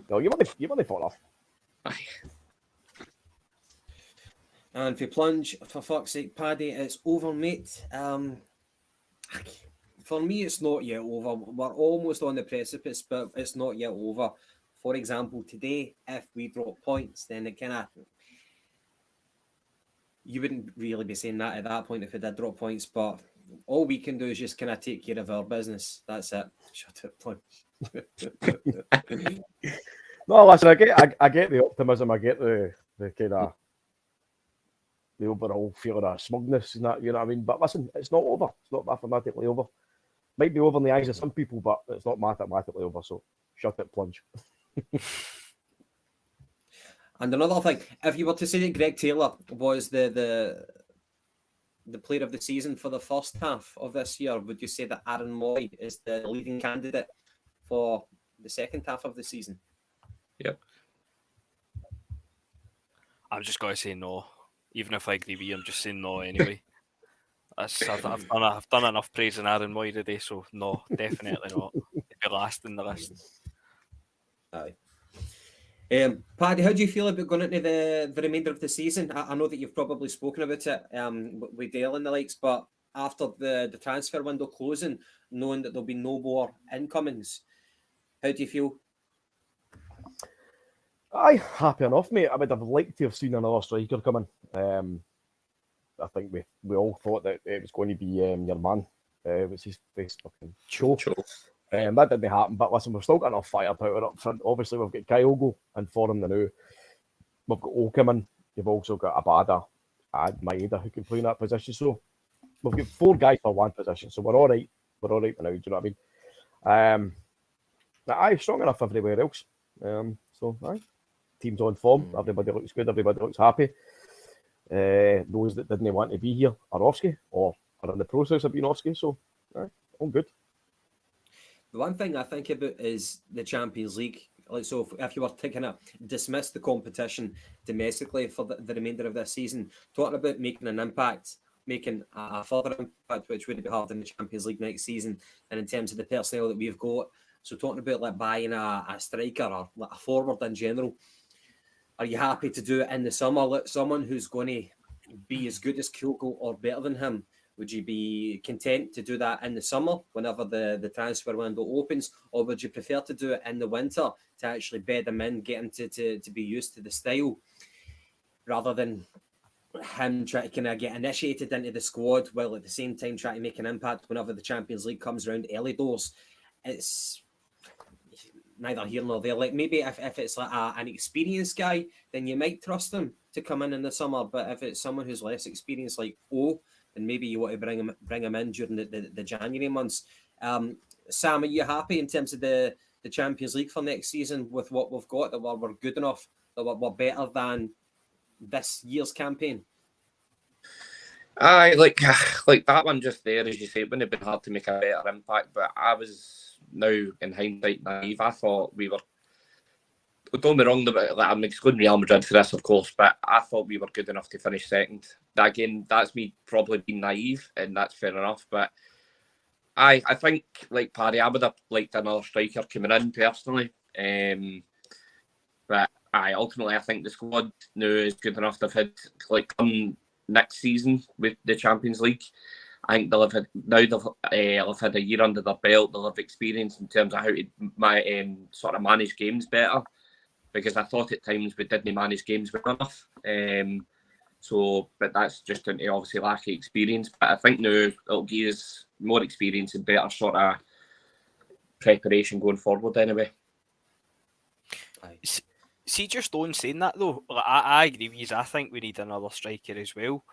No, you want to fall off. Aye. And if you plunge, for fuck's sake, Paddy, it's over, mate. For me, it's not yet over. We're almost on the precipice, but it's not yet over. For example, today, if we drop points, then it kind of... You wouldn't really be saying that at that point if we did drop points, but all we can do is just kind of take care of our business. That's it. Shut up, plunge. No, listen, I get the optimism, I get the kind of the overall feeling of smugness and that, you know what I mean? But listen, it's not over. It's not mathematically over. Might be over in the eyes of some people, but it's not mathematically over. So shut it, plunge. And another thing, if you were to say that Greg Taylor was the player of the season for the first half of this year, would you say that Aaron Moy is the leading candidate for the second half of the season? Yep. I'm just going to say no. Even if I agree with you, I'm just saying no anyway. I've done enough praising Aaron Moy today, so no, definitely not. He'd be last in the list. Aye. Paddy, how do you feel about going into the remainder of the season? I know that you've probably spoken about it with Dale and the likes, but after the transfer window closing, knowing that there'll be no more incomings, how do you feel? Aye, happy enough, mate. I would have liked to have seen another striker coming. I think we all thought that it was going to be your man. What's his face? Fucking Cho. That didn't happen, but listen, we've still got enough firepower up front. Obviously, we've got Kyogo and for him the new. We've got Okerman. You've also got Abada and Maeda who can play in that position. So we've got 4 guys for one position. So we're all right. We're all right now. Do you know what I mean? Aye, strong enough everywhere else. So aye, team's on form. Everybody looks good. Everybody looks happy. Those that didn't want to be here are off ski or are in the process of being off ski. So aye, all good. The one thing I think about is the Champions League. Like, so if you were to kind of dismiss the competition domestically for the remainder of this season, talking about making an impact, making a further impact, which would be hard in the Champions League next season, and in terms of the personnel that we've got. So talking about like buying a striker or like a forward in general, are you happy to do it in the summer? Let someone who's going to be as good as Kyogo or better than him. Would you be content to do that in the summer whenever the transfer window opens, or would you prefer to do it in the winter to actually bed him in, get him to be used to the style, rather than him trying to kind of get initiated into the squad while at the same time trying to make an impact whenever the Champions League comes around early doors? It's neither here nor there. Like maybe if it's like an experienced guy, then you might trust him to come in the summer. But if it's someone who's less experienced, like and maybe you want to bring him in during the January months. Sam, are you happy in terms of the Champions League for next season with what we've got, that we're good enough, that we're better than this year's campaign? Aye, like that one just there, as you say, it wouldn't have been hard to make a better impact, but I was now in hindsight naive. I thought we were, don't be wrong, I'm excluding Real Madrid for this, of course, but I thought we were good enough to finish second. Again, that's me probably being naive, and that's fair enough. But I think, like Paddy, I would have liked another striker coming in personally. But ultimately, I think the squad now is good enough to have had, like, come next season with the Champions League. I think they'll have had a year under their belt. They'll have experience in terms of how to sort of manage games better. Because I thought at times we didn't manage games well enough. But that's just down to obviously lack of experience. But I think now it'll give us more experience and better sort of preparation going forward anyway. See, just on saying that though, like, I agree with you. I think we need another striker as well.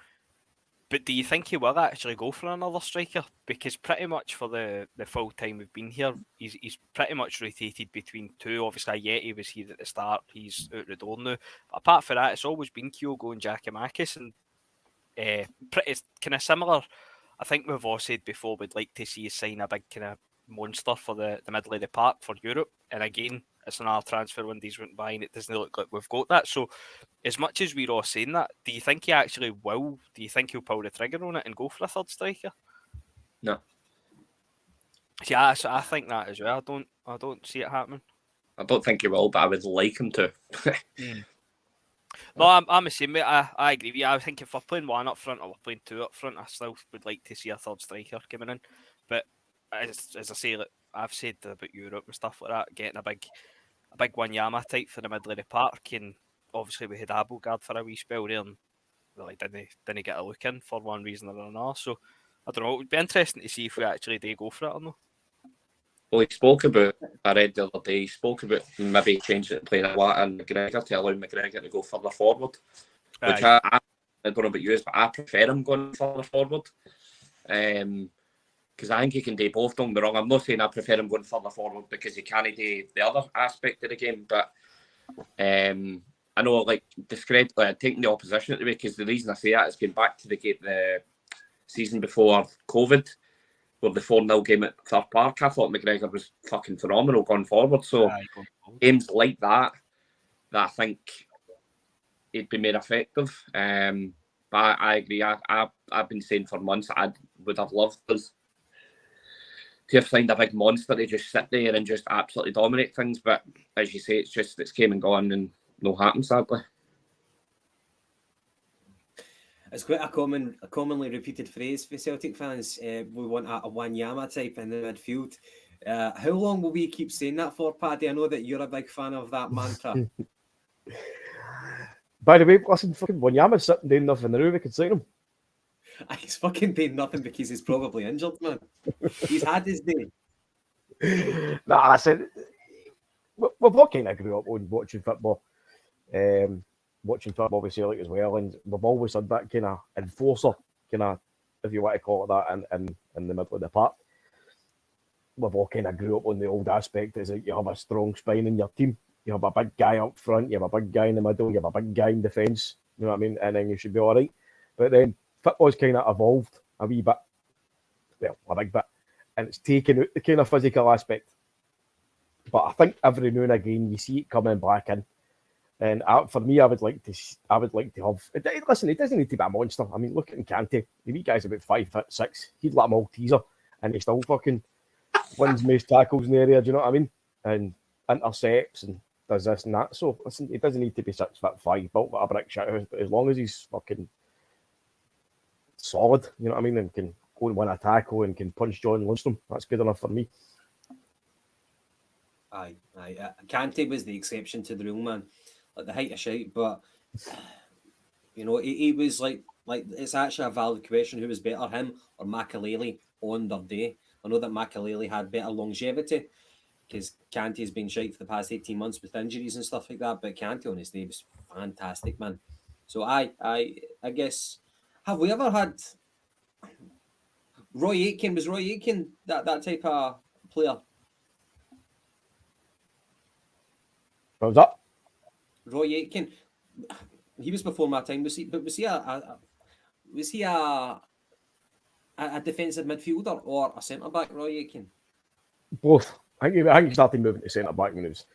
But do you think he will actually go for another striker? Because pretty much for the full time we've been here, he's pretty much rotated between 2. Obviously, Yeti was here at the start. He's out the door now. But apart from that, it's always been Kyogo and Giakoumakis. And pretty kind of similar. I think we've all said before we'd like to see us sign a big kind of monster for the middle of the park for Europe. And again, it's another transfer windows went by and it doesn't look like we've got that. So as much as we're all saying that, do you think he actually will? Do you think he'll pull the trigger on it and go for a third striker? No. Yeah, so I think that as well. I don't see it happening. I don't think he will, but I would like him to. No, I'm the same, mate. I agree with you. I think if we're playing 1 up front or we're playing 2 up front, I still would like to see a third striker coming in. But as I say, like I've said about Europe and stuff like that, getting a big Wanyama type for the middle of the park, and obviously we had Abelgard for a wee spell there and really didn't get a look in for one reason or another. So I don't know, it would be interesting to see if we actually do go for it or not. Well, he spoke about, I read the other day, he spoke about maybe changing it to playing Atlanta and McGregor to allow McGregor to go further forward, which I don't know about you, but I prefer him going further forward. Because I think he can do both, don't get me wrong. I'm not saying I prefer him going further forward because he can't do the other aspect of the game, but I know, like, taking the opposition at the way, because the reason I say that is going back to the season before COVID, where the 4-0 game at Perth Park, I thought McGregor was fucking phenomenal going forward. So games like that I think he'd be more effective. But I agree. I've been saying for months I would have loved us to have signed a big monster to just sit there and just absolutely dominate things. But as you say, it's came and gone and no happened, sadly. It's quite a commonly repeated phrase for Celtic fans. We want a Wanyama type in the midfield. How long will we keep saying that for, Paddy? I know that you're a big fan of that mantra. By the way, listen, fucking Wanyama's sitting doing nothing now. We could sign him. He's fucking doing nothing because he's probably injured, man. He's had his day. Nah, I said we've all kind of grew up on watching football. Watching football with Celtic as well, and we've always had that kind of enforcer, kind of, if you want to call it that, in the middle of the park. We've all kind of grew up on the old aspect is that you have a strong spine in your team. You have a big guy up front, you have a big guy in the middle, you have a big guy in defence, you know what I mean? And then you should be all right. But then football's kind of evolved a wee bit, well, a big bit, and it's taken out the kind of physical aspect. But I think every now and again you see it coming back in. And for me, I would like to have. Listen, it doesn't need to be a monster. I mean, look at Kante. The wee guy's about 5'6". He'd let him all teaser, and he still fucking wins most tackles in the area. Do you know what I mean? And intercepts and does this and that. So listen, he doesn't need to be 6'5", built like a brick shit house. But as long as he's fucking solid, you know what I mean, and can go and win a tackle and can punch John Lundstrom, that's good enough for me. Aye. Kante was the exception to the rule, man. Like the height of shite, but you know, he was like it's actually a valid question: who was better, him or Makaleli on their day? I know that Makaleli had better longevity because Kante's been shite for the past 18 months with injuries and stuff like that, but Kante on his day was fantastic, man. So I guess, have we ever had Roy Aitken? Was Roy Aitken that type of player? What was that? Roy Aitken, he was before my time. Was he a defensive midfielder or a centre back? Roy Aitken. Both. I think he started moving to centre back when he was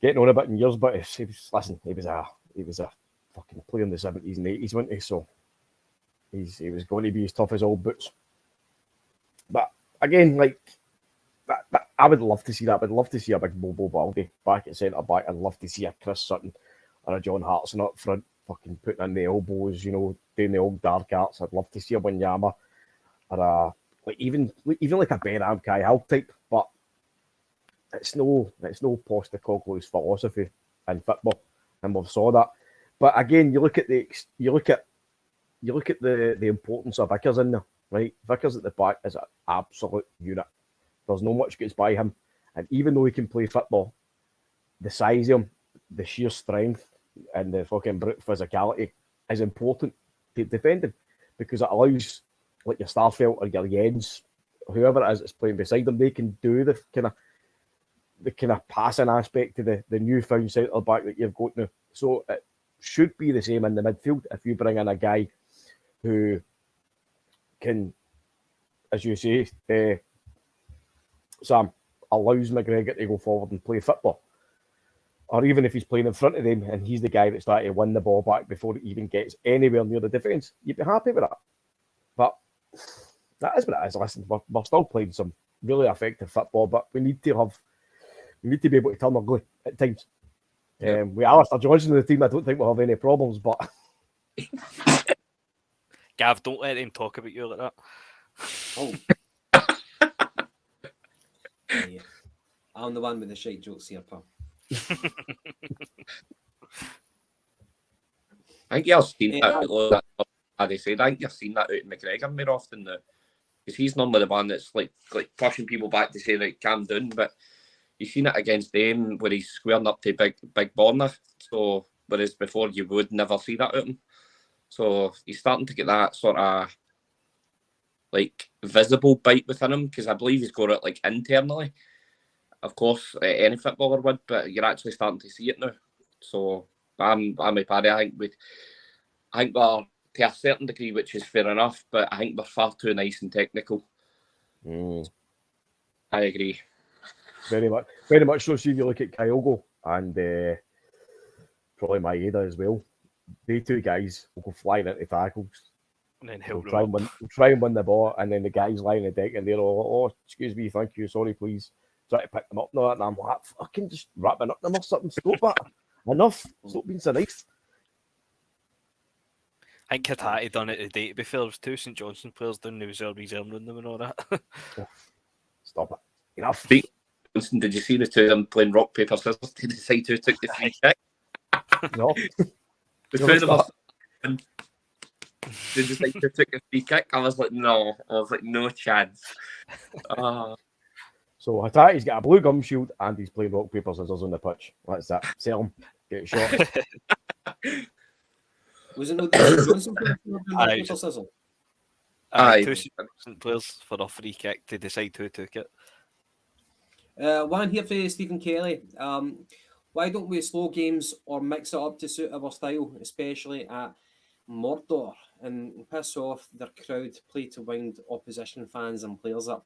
getting on a bit in years. But he was a fucking player in the 70s and 80s, wasn't he? So he was going to be as tough as old boots. But again, like. I would love to see that. I would love to see a big Bobo Baldy back at centre back. I'd love to see a Chris Sutton or a John Hartson up front, fucking putting in the elbows, you know, doing the old dark arts. I'd love to see a Wanyama or even like a Ben Abkai type. But it's no Postecoglou's philosophy in football, and we've saw that. But again, you look at the importance of Vickers in there, right? Vickers at the back is an absolute unit. There's no much gets by him. And even though he can play football, the size of him, the sheer strength and the fucking brute physicality is important to defend him because it allows like your Starfelt or your Jens, whoever it is that's playing beside them, they can do the kind of passing aspect to the newfound centre back that you've got now. So it should be the same in the midfield if you bring in a guy who can, as you say, Sam, allows McGregor to go forward and play football. Or even if he's playing in front of them and he's the guy that's trying to win the ball back before it even gets anywhere near the defence, you'd be happy with that. But that is what it is. Listen, we're still playing some really effective football, but we need to be able to turn ugly at times. Yeah. With Alistair Johnson in the team, I don't think we'll have any problems, but... Gav, don't let him talk about you like that. Oh. Yeah. I'm the one with the shite jokes here, pal. I think you've seen that. They said I think you've seen that out in McGregor more often now. because he's normally the one that's like pushing people back to say like calm down. But you've seen it against them where he's squaring up to big Borna. So whereas before you would never see that out of him. So he's starting to get that sort of like visible bite within him, because I believe he's got it like internally. Of course, any footballer would, but you're actually starting to see it now. So I'm a party. I think we're to a certain degree, which is fair enough, but I think we're far too nice and technical. I agree. Very much so. See, if you look at Kyogo and probably Maeda as well, they two guys will go flying into tackles. And then We'll try and win the ball, and then the guys lying on the deck and they're all, oh, excuse me, thank you, sorry, please. Try to pick them up now, and I'm like, fucking just wrapping up them or something. Stop that. Enough. Stop being so nice. I think Katati done it today. To be fair, there was 2 St Johnstone players down there, reserving them and all that. Stop it. Enough. Did you see the two of them playing rock, paper, scissors to decide who took the free kick? No. The two of them they decide who took the free kick. I was like, no. No chance. So Hatati's got a blue gum shield and he's playing rock, paper, scissors on the pitch. That's that. Sell him. Get shot. Was it not Johnson playing rock, paper, scissors? Aye, 2 St players for a free kick to decide who took it. One here for Stephen Kelly. Why don't we slow games or mix it up to suit our style, especially at Mordor, and piss off their crowd, play to wind opposition fans and players up?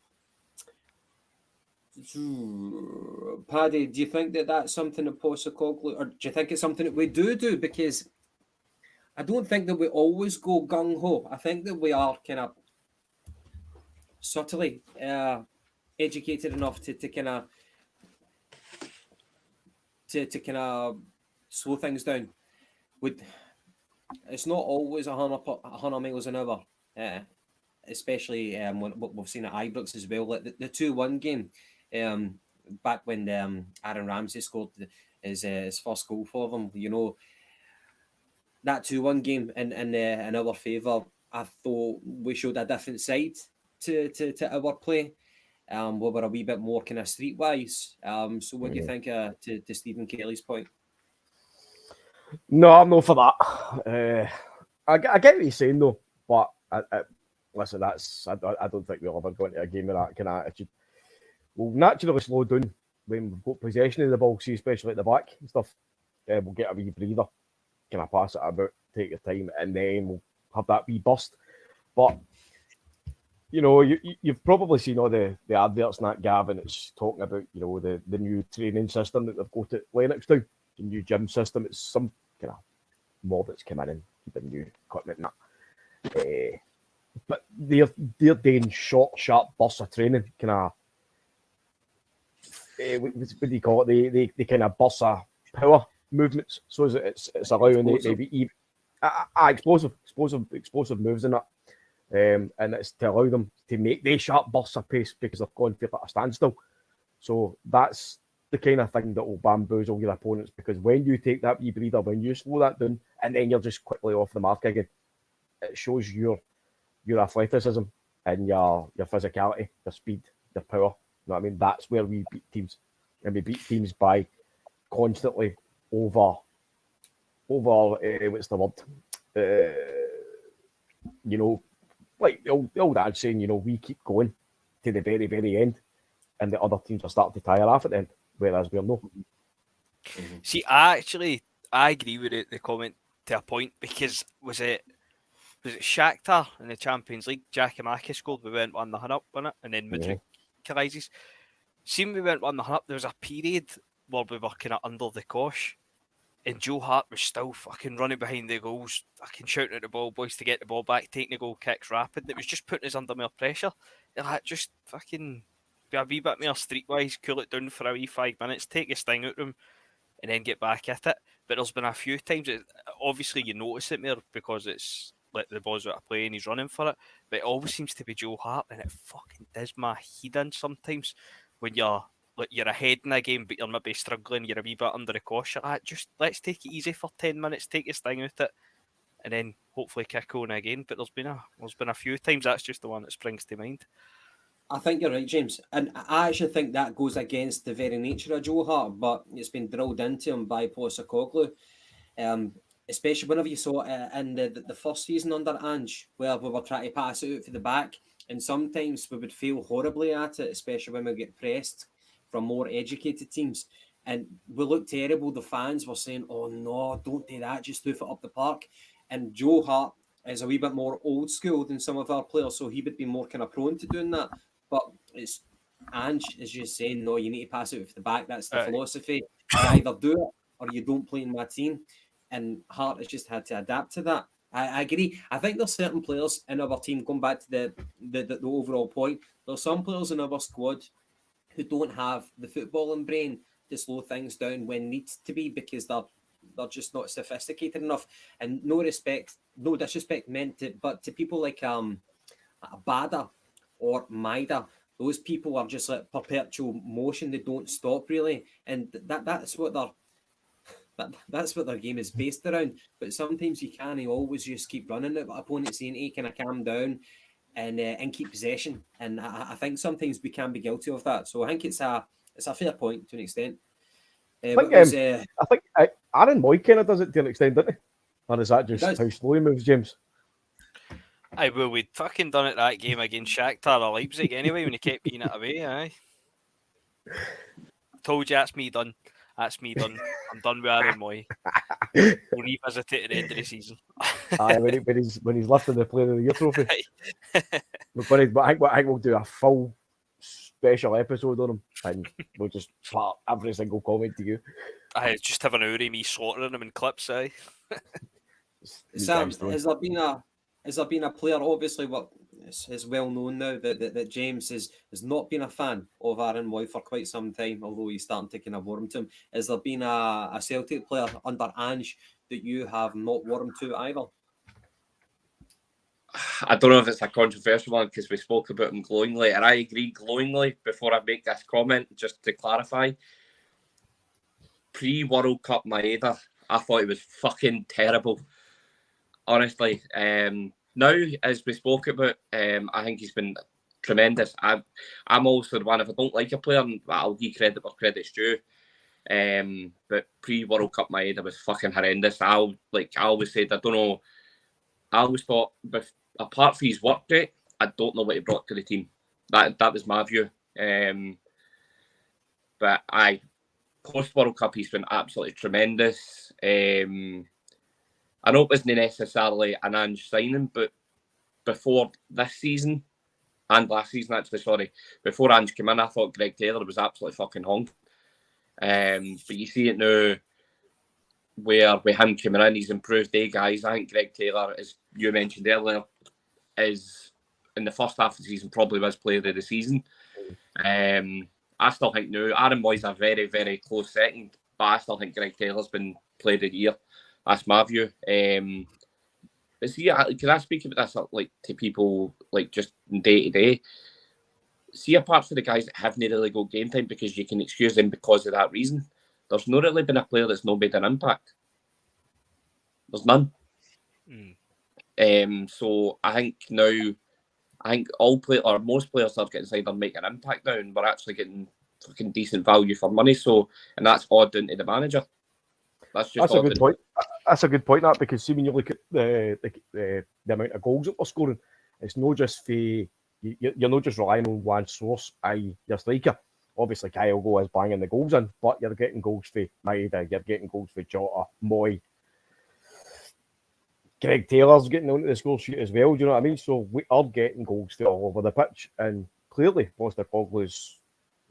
Paddy, do you think that that's something that Postecoglou, or do you think it's something that we do? Because I don't think that we always go gung-ho. I think that we are kind of subtly educated enough to kind of slow things down. It's not always 100 miles an hour, especially when we've seen at Ibrox as well. Like the 2-1 game, back when Aaron Ramsey scored his first goal for them. You know, that 2-1 game in our favour, I thought we showed a different side to our play. We were a wee bit more kind of streetwise. So what do you think to Stephen Kelly's point? No, I'm not for that. I get what you're saying though, but listen, I don't think we'll ever go into a game with that kind of attitude. We'll naturally slow down when we've got possession of the ball, see, especially at the back and stuff. We'll get a wee breather, kind of pass it about, take your time, and then we'll have that wee burst. But you know, you've probably seen all the adverts and that, Gavin. It's talking about, you know, the new training system that they've got at Lennoxtown, the new gym system. It's some kind of mob that's come in and keeping new equipment and that. But they're doing short, sharp bursts of training, kind of. What do you call it? They kind of bursts of power movements, so it's allowing they to be even, explosive moves in that. And it's to allow them to make the sharp bursts of pace because they've gone for a standstill. So that's the kind of thing that will bamboozle your opponents, because when you take that wee breather, when you slow that down, and then you're just quickly off the mark again, it shows your athleticism and your physicality, your speed, your power. You know what I mean? That's where we beat teams, and we beat teams by constantly over what's the word? You know, like the old ad saying, you know, we keep going to the very, very end, and the other teams are starting to tire off at the end, whereas we're not. See, I agree with the comment to a point, because was it Shakhtar in the Champions League? Giacomakis scored, we went 1-0 up on it, and then Mudryk equalises. See, when we went 1-0 up, there was a period where we were kind of under the cosh, and Joe Hart was still fucking running behind the goals, fucking shouting at the ball boys to get the ball back, taking the goal kicks rapid. It was just putting us under more pressure. They're like, just fucking be a wee bit more streetwise, cool it down for a wee 5 minutes, take a sting out of them, and then get back at it. But there's been a few times, obviously you notice it more because it's like the ball's out of play and he's running for it, but it always seems to be Joe Hart, and it fucking does my head in sometimes when you're ahead in a game, but you're maybe struggling, you're a wee bit under the cosh. Like, just let's take it easy for 10 minutes, take your sting out it, and then hopefully kick on again. But there's been a few times. That's just the one that springs to mind. I think you're right, James. And I actually think that goes against the very nature of Joe Hart, but it's been drilled into him by Postecoglou. Especially whenever you saw it in the first season under Ange, where we were trying to pass it out for the back, and sometimes we would fail horribly at it, especially when we get pressed from more educated teams. And we looked terrible. The fans were saying, "Oh no, don't do that, just hoof it up the park." And Joe Hart is a wee bit more old school than some of our players, so he would be more kind of prone to doing that. But it's Ange is just saying, no, you need to pass it with the back. That's the philosophy. You either do it or you don't play in my team. And Hart has just had to adapt to that. I agree. I think there's certain players in our team, going back to the overall point, there's some players in our squad who don't have the footballing brain to slow things down when needs to be, because they're just not sophisticated enough. And no disrespect meant to, but to people like Bada or Maida, those people are just like perpetual motion. They don't stop really, and that's what their game is based around. But sometimes you can't always just keep running it. But opponents saying, "Hey, can I calm down and keep possession?" And I think sometimes we can be guilty of that. So I think it's a fair point to an extent. I think Aaron Moy kind of does it to an extent, doesn't he? Or is that just how slow he moves, James? Aye, well, we'd fucking done it that game against Shakhtar or Leipzig anyway when he kept being it away. Aye, told you that's me done. That's me done. I'm done with Aaron Moy. We'll revisit it at the end of the season. Aye, when he's lifting the Player of the Year trophy. But I think we'll do a full special episode on him, and we'll just plot every single comment to you. I just have an hour of me slaughtering him in clips. Aye. Sam, has there been a player? Obviously, what is well known now that James has not been a fan of Aaron Moy for quite some time, although he's starting to kind of warm to him. Has there been a Celtic player under Ange that you have not warmed to either? I don't know if it's a controversial one because we spoke about him glowingly, and I agree glowingly. Before I make this comment, just to clarify, pre-World Cup Maeda, I thought he was fucking terrible. Honestly, now as we spoke about, I think he's been tremendous. I'm also the one, if I don't like a player, I'll give credit where credit's due. But pre-World Cup Maeda was fucking horrendous. I always said, I don't know. I always thought, apart from his work rate, I don't know what he brought to the team. That was my view. But post-World Cup, he's been absolutely tremendous. I know it wasn't necessarily an Ange signing, but before this season, and last season actually, before Ange came in, I thought Greg Taylor was absolutely fucking honk. But you see it now, where with him coming in, he's improved. Guys, I think Greg Taylor, as you mentioned earlier, is in the first half of the season probably was player of the season. I still think now Aaron Moy's a very, very close second, but I still think Greg Taylor's been player of the year. That's my view. But see, can I speak about this like to people like just day to day? See, apart from the guys that haven't really got game time, because you can excuse them because of that reason, there's not really been a player that's not made an impact. There's none. So I think now, most players are getting signed and making an impact now, and we're actually getting fucking decent value for money. So, and that's all down to the manager. That's a good point. That's a good point, that, because see, when you look at the amount of goals that we're scoring, it's not just you're not just relying on one source, i.e. your striker. Obviously, Kyle Go is banging the goals in, but you're getting goals for Maeda, you're getting goals for Jota, Moy. Greg Taylor's getting onto the score sheet as well, do you know what I mean? So we are getting goals for all over the pitch, and clearly Postecoglou's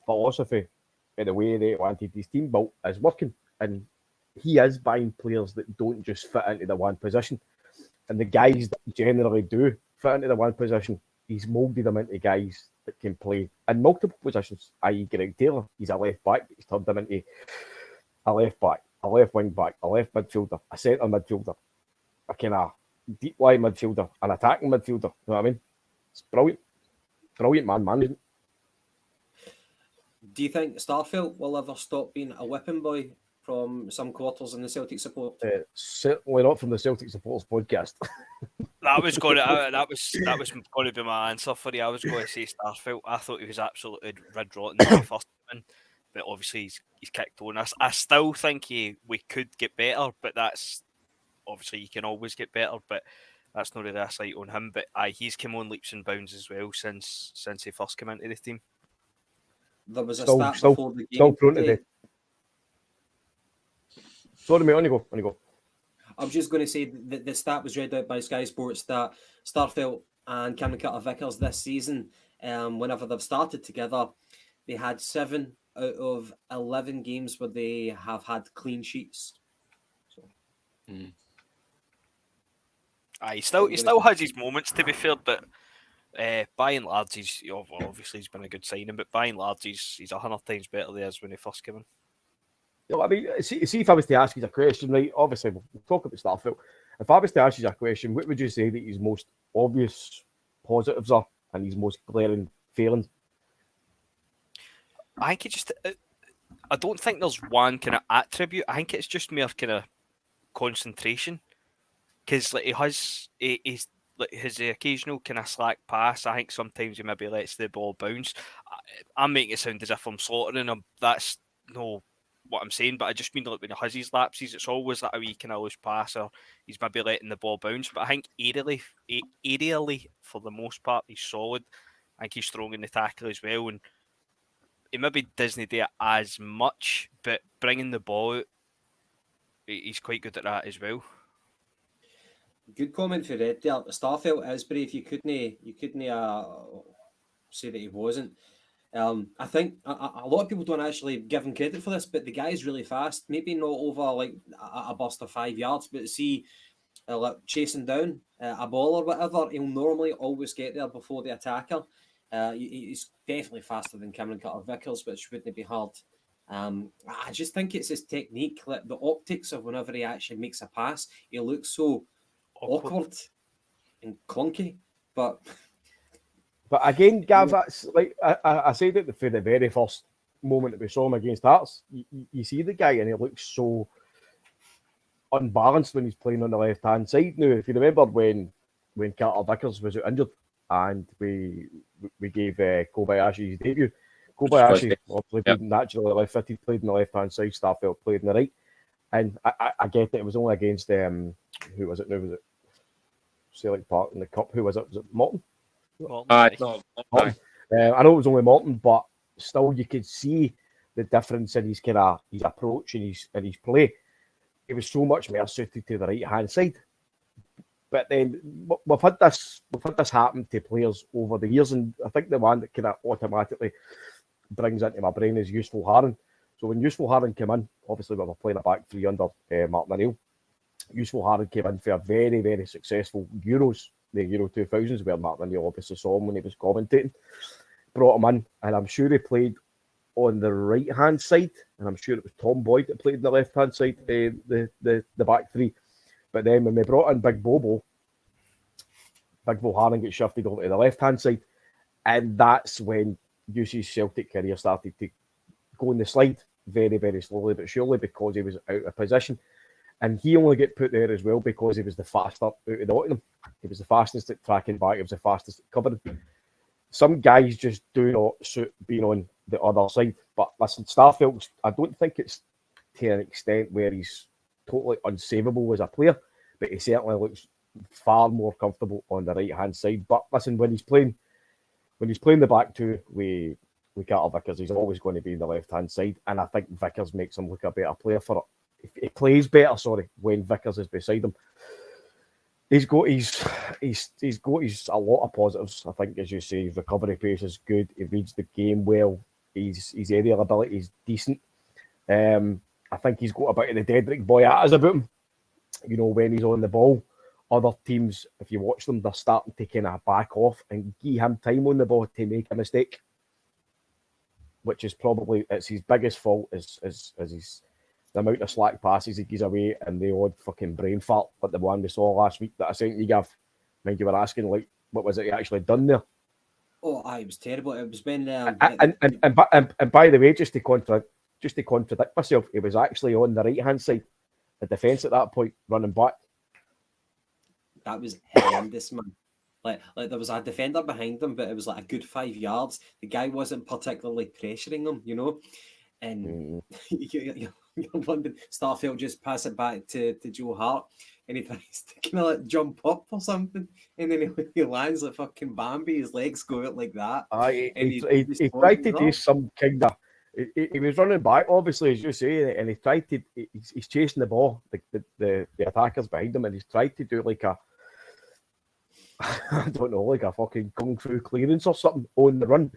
philosophy and the way they wanted his team built is working, and he is buying players that don't just fit into the one position, and the guys that generally do fit into the one position, he's moulded them into guys that can play in multiple positions, i.e. Greg Taylor. He's a left back, but he's turned him into a left back, a left wing back, a left midfielder, a centre midfielder, a kind of deep line midfielder, an attacking midfielder. You know what I mean? It's brilliant. Brilliant man management. Do you think Starfelt will ever stop being a whipping boy from some quarters in the Celtic support? Certainly not from the Celtic Supporters podcast. That was going to be my answer for you. I was going to say Starfelt. I thought he was absolutely red rotten when he first came in, but obviously he's kicked on. I still think we could get better, but that's obviously you can always get better. But that's not really a slight on him. But he's come on leaps and bounds as well since he first came into the team. There was a stat before the game. Still prone today. Sorry, mate. On you go. I was just going to say that the stat was read out by Sky Sports that Starfelt and Cameron Carter-Vickers this season, whenever they've started together, they had 7 out of 11 games where they have had clean sheets. So. He still has his moments, to be fair, but by and large, he's been a good signing, but by and large, he's 100 times better than he was when he first came in. I mean, see if I was to ask you a question, right? Obviously, we'll talk about Starfelt. If I was to ask you a question, what would you say that his most obvious positives are and his most glaring failings? I think I don't think there's one kind of attribute. I think it's just mere kind of concentration, because like he's like his occasional kind of slack pass. I think sometimes he maybe lets the ball bounce. I'm making it sound as if I'm slaughtering him. That's no what I'm saying, but I just mean like when he has his lapses, it's always like a wee kind of loose pass, or he's maybe letting the ball bounce. But I think aerially for the most part, he's solid. I think he's strong in the tackle as well, and he maybe doesn't do it as much, but bringing the ball out, he's quite good at that as well. Good comment for Red there. Starfelt is brave. You couldn't say that he wasn't. I think a lot of people don't actually give him credit for this, but the guy's really fast. Maybe not over like a burst of 5 yards, but see, like chasing down a ball or whatever, he'll normally always get there before the attacker. He's definitely faster than Cameron Carter-Vickers, which wouldn't be hard. I just think it's his technique, like the optics of whenever he actually makes a pass, he looks so awkward and clunky, But again, Gav, that's like I said it for the very first moment that we saw him against Hearts. You see the guy and he looks so unbalanced when he's playing on the left hand side. Now, if you remember when Carter-Vickers was injured and we gave Kobayashi his debut, Kobayashi obviously played naturally left-footed, played on the left hand side. Starfelt played on the right, and I get it. It was only against who was it? Now was it Celtic Park in the Cup? Who was it? Was it Morton? I know it was only Morton, but still you could see the difference in his kind of his approach and his play. It was so much more suited to the right hand side. But then we've had this happen to players over the years, and I think the one that kind of automatically brings into my brain is Useful Haran. So when Useful Haran came in, obviously we were playing a back three under Martin O'Neill. Useful Haran came in for a very, very successful Euros, the Euro 2000s, where Martin O'Neill obviously saw him when he was commentating. Brought him in, and I'm sure he played on the right hand side, and I'm sure it was Tom Boyd that played on the left hand side, the back three. But then when we brought in Big Bo Haran gets shifted over to the left hand side, and that's when UC's Celtic career started to go in the slide very, very slowly but surely, because he was out of position. And he only get put there as well because he was the faster out of the lot of them. He was the fastest at tracking back. He was the fastest at covering. Some guys just do not suit being on the other side. But listen, Starfelt, I don't think it's to an extent where he's totally unsavable as a player, but he certainly looks far more comfortable on the right hand side. But listen, when he's playing the back two with Carter-Vickers, he's always going to be on the left hand side, and I think Vickers makes him look a better player for it. He plays better, when Vickers is beside him. He's got a lot of positives. I think, as you say, his recovery pace is good. He reads the game well. His aerial ability is decent. I think he's got a bit of the Dedrick Boyatas about him. You know, when he's on the ball, other teams, if you watch them, they're starting to kind of back off and give him time on the ball to make a mistake, which is probably it's his biggest fault is the amount of slack passes he gives away and the odd fucking brain fart, like the one we saw last week that I sent you, Gav. I think you were asking, like, what was it he actually done there? Oh, it was terrible. It was when... And by the way, just to just to contradict myself, he was actually on the right-hand side, the defence at that point, running back. That was horrendous, man. Like there was a defender behind him, but it was like a good 5 yards. The guy wasn't particularly pressuring him, you know. And you're wondering, Starfelt just pass it back to Joe Hart, and he tries to kind of like jump up or something, and then he lands like fucking Bambi. His legs go out like that. He tried to do some kind of. He was running back, obviously, as you say, and he tried to. He's chasing the ball, the attackers behind him, and he's tried to do like a. I don't know, like a fucking kung fu clearance or something on the run.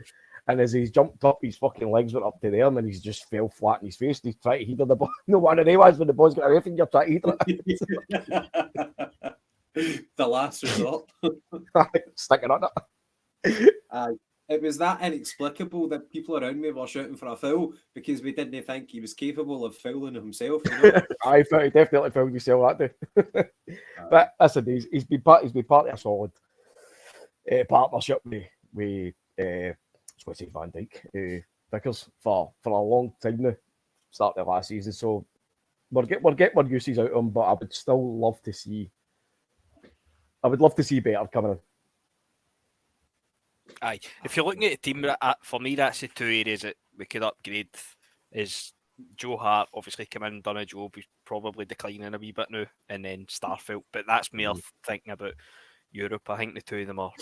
And as he's jumped up, his fucking legs went up to there, and he's just fell flat in his face. And he's trying to header the ball. No one of was when the ball's got away from you, you're trying to header it. The last resort. Sticking on it. It was that inexplicable that people around me were shouting for a foul because we didn't think he was capable of fouling himself. You know? I thought he definitely fouled himself that day. But listen, he's been part of a solid partnership with Van Dijk, Vickers for a long time now, start of last season. So we're getting more uses out of him, but I would still love to see. I would love to see better coming in. Aye, if you're looking at the team, for me, that's the two areas that we could upgrade. Is Joe Hart obviously come in, done a job, he's probably declining a wee bit now, and then Starfelt. But that's more thinking about Europe. I think the two of them are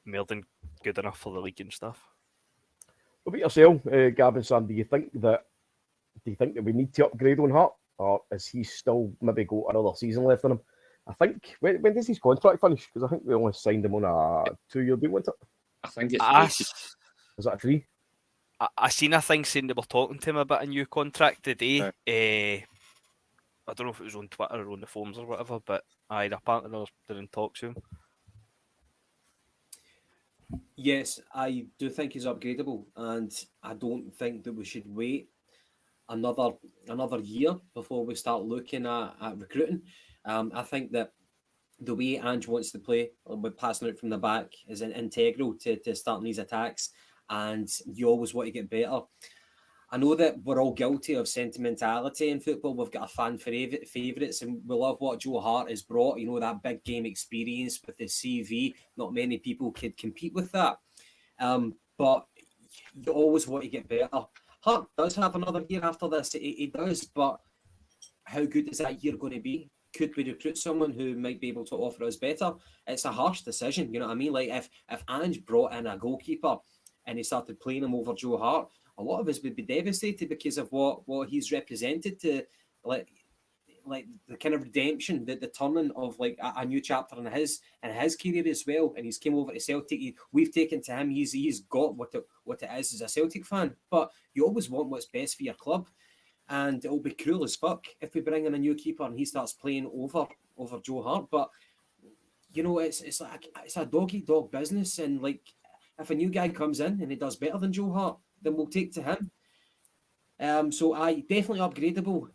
more than good enough for the league and stuff. What about yourself, Gavin Sam? Do you think that we need to upgrade on Hart, or is he still maybe got another season left in him? I think when does his contract finish? Because I think we only signed him on a 2-year deal, wasn't it? I think it's is that a 3? I seen a thing saying they were talking to him about a new contract today. I don't know if it was on Twitter or on the forums or whatever, but apparently they're in talks with him. Yes, I do think he's upgradable, and I don't think that we should wait another year before we start looking at recruiting. I think that the way Ange wants to play with passing out from the back is integral to starting these attacks, and you always want to get better. I know that we're all guilty of sentimentality in football. We've got a fan favourites, and we love what Joe Hart has brought. You know, that big game experience with his CV. Not many people could compete with that. But you always want to get better. Hart does have another year after this. He does, but how good is that year going to be? Could we recruit someone who might be able to offer us better? It's a harsh decision, you know what I mean? Like if Ange brought in a goalkeeper and he started playing him over Joe Hart, a lot of us would be devastated because of what he's represented to, like the kind of redemption, the turning of like a new chapter in his career as well. And he's came over to Celtic. We've taken to him. He's got what it is as a Celtic fan. But you always want what's best for your club. And it'll be cruel as fuck if we bring in a new keeper and he starts playing over Joe Hart. But you know, it's a dog-eat-dog business, and like if a new guy comes in and he does better than Joe Hart, then we'll take to him. So I definitely upgradable.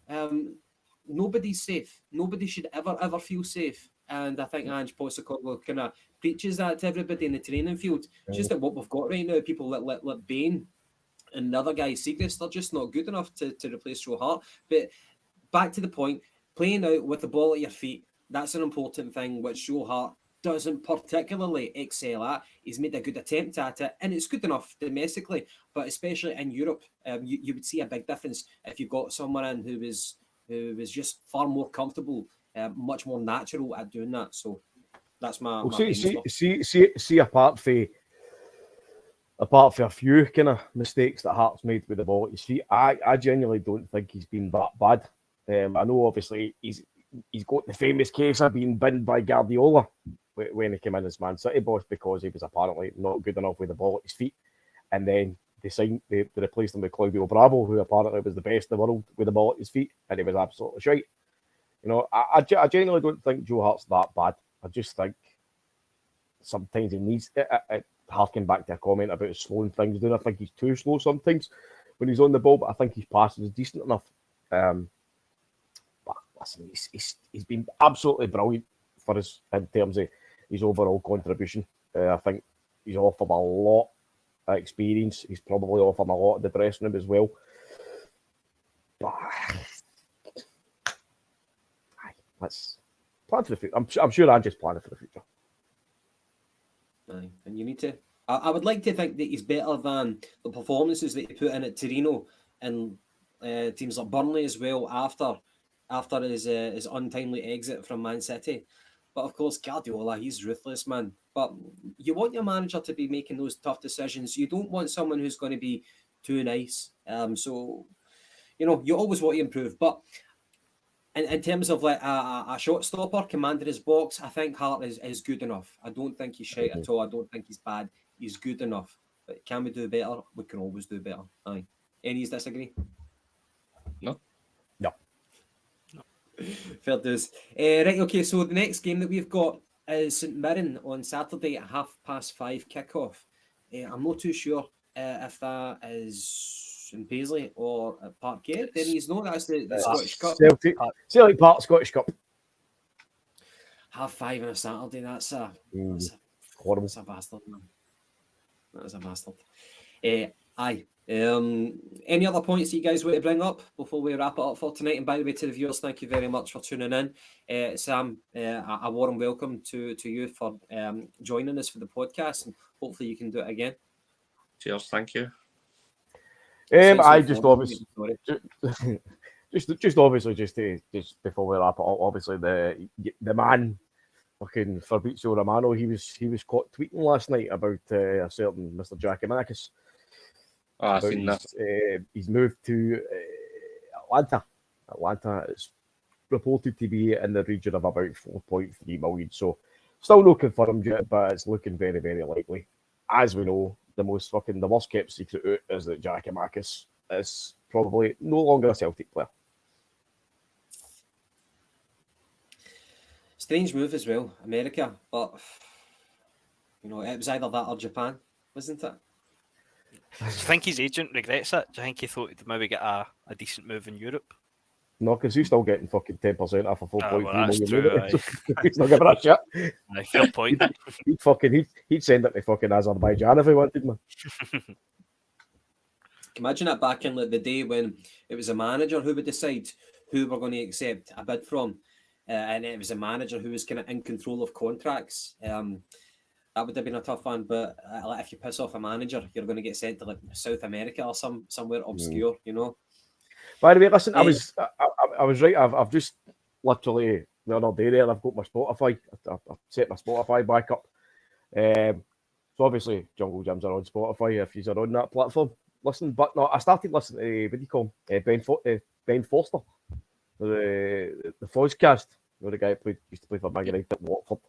Nobody's safe. Nobody should ever feel safe. And I think Ange Postecoglou kind of preaches that to everybody in the training field. It's just that what we've got right now, people like Bain and the other guy, Seagrass, they're just not good enough to replace Joe Hart. But back to the point, playing out with the ball at your feet, that's an important thing, which Joe Hart doesn't particularly excel at. He's made a good attempt at it, and it's good enough domestically, but especially in Europe, you would see a big difference if you got someone in who was just far more comfortable, much more natural at doing that. So that's my see apart from a few kind of mistakes that Hart's made with the ball at his feet, I genuinely don't think he's been that bad. I know obviously he's got the famous case of being binned by Guardiola when he came in as Man City boss because he was apparently not good enough with the ball at his feet. And then they replaced him with Claudio Bravo, who apparently was the best in the world with the ball at his feet, and he was absolutely shite. You know, I genuinely don't think Joe Hart's that bad. I just think sometimes he needs it. Harking back to a comment about slowing things down. I think he's too slow sometimes when he's on the ball, but I think his passing is decent enough. But listen, he's been absolutely brilliant for us in terms of his overall contribution. I think he's offered a lot of experience. He's probably offered a lot of the dressing room as well. But let's plan for the future. I'm sure I'm just planning for the future. Aye, and you need to. I would like to think that he's better than the performances that he put in at Torino and teams like Burnley as well after his untimely exit from Man City. But of course, Guardiola, he's ruthless, man. But you want your manager to be making those tough decisions. You don't want someone who's going to be too nice. So, you always want to improve. But in terms of like a shot stopper commanding his box, I think Hart is good enough. I don't think he's shite at all. I don't think he's bad. He's good enough. But can we do better? We can always do better. Aye. Any disagree? No. Fair dues. Right, okay, so the next game that we've got is St Mirren on Saturday at 5:30 kickoff. I'm not too sure if that is in Paisley or at Parkhead. Then he's not. That's the Scottish Cup. Celtic Park Scottish Cup. 5:30 on a Saturday. That's a Horrible. That's a bastard, man. That is a bastard. Aye. Any other points that you guys want to bring up before we wrap it up for tonight? And by the way, to the viewers, thank you very much for tuning in. Sam, a warm welcome to you for joining us for the podcast, and hopefully you can do it again. Cheers, thank you. I just obviously, just before we wrap it up, obviously the man, fucking Fabrizio Romano, he was caught tweeting last night about a certain Mr. Giacomakis. I've seen that. He's moved to Atlanta. Atlanta is reported to be in the region of about 4.3 million. So still no confirmed yet, but it's looking very, very likely. As we know, the worst kept secret out is that Giacomakis is probably no longer a Celtic player. Strange move as well, America, but it was either that or Japan, wasn't it? Do you think his agent regrets it? Do you think he thought he'd maybe get a decent move in Europe? No, because he's still getting fucking 10% off of 4.3 million. True, He's not giving a shit. Fair point. He'd send it to fucking Azerbaijan if he wanted, man. Imagine that back in like the day when it was a manager who would decide who we're going to accept a bid from, and it was a manager who was kind of in control of contracts. That would have been a tough one, but if you piss off a manager, you're going to get sent to like South America or somewhere obscure, By the way, listen, I was right. I've just literally the other day there. I've got my Spotify. I've set my Spotify back up. So obviously, Jungle Gyms are on Spotify if you're on that platform. Listen, but no, I started listening to what do you call him? Ben Foster, the Fozzcast. The guy who used to play for Man United at Watford.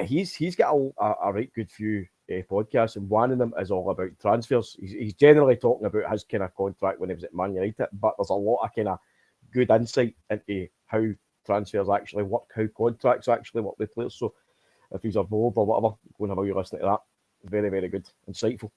He's got a right good few podcasts, and one of them is all about transfers. He's generally talking about his kind of contract when he was at Man United, but there's a lot of kind of good insight into how transfers actually work, how contracts actually work with players. So if he's aboard or whatever, go and have a listening to that. Very, very good, insightful.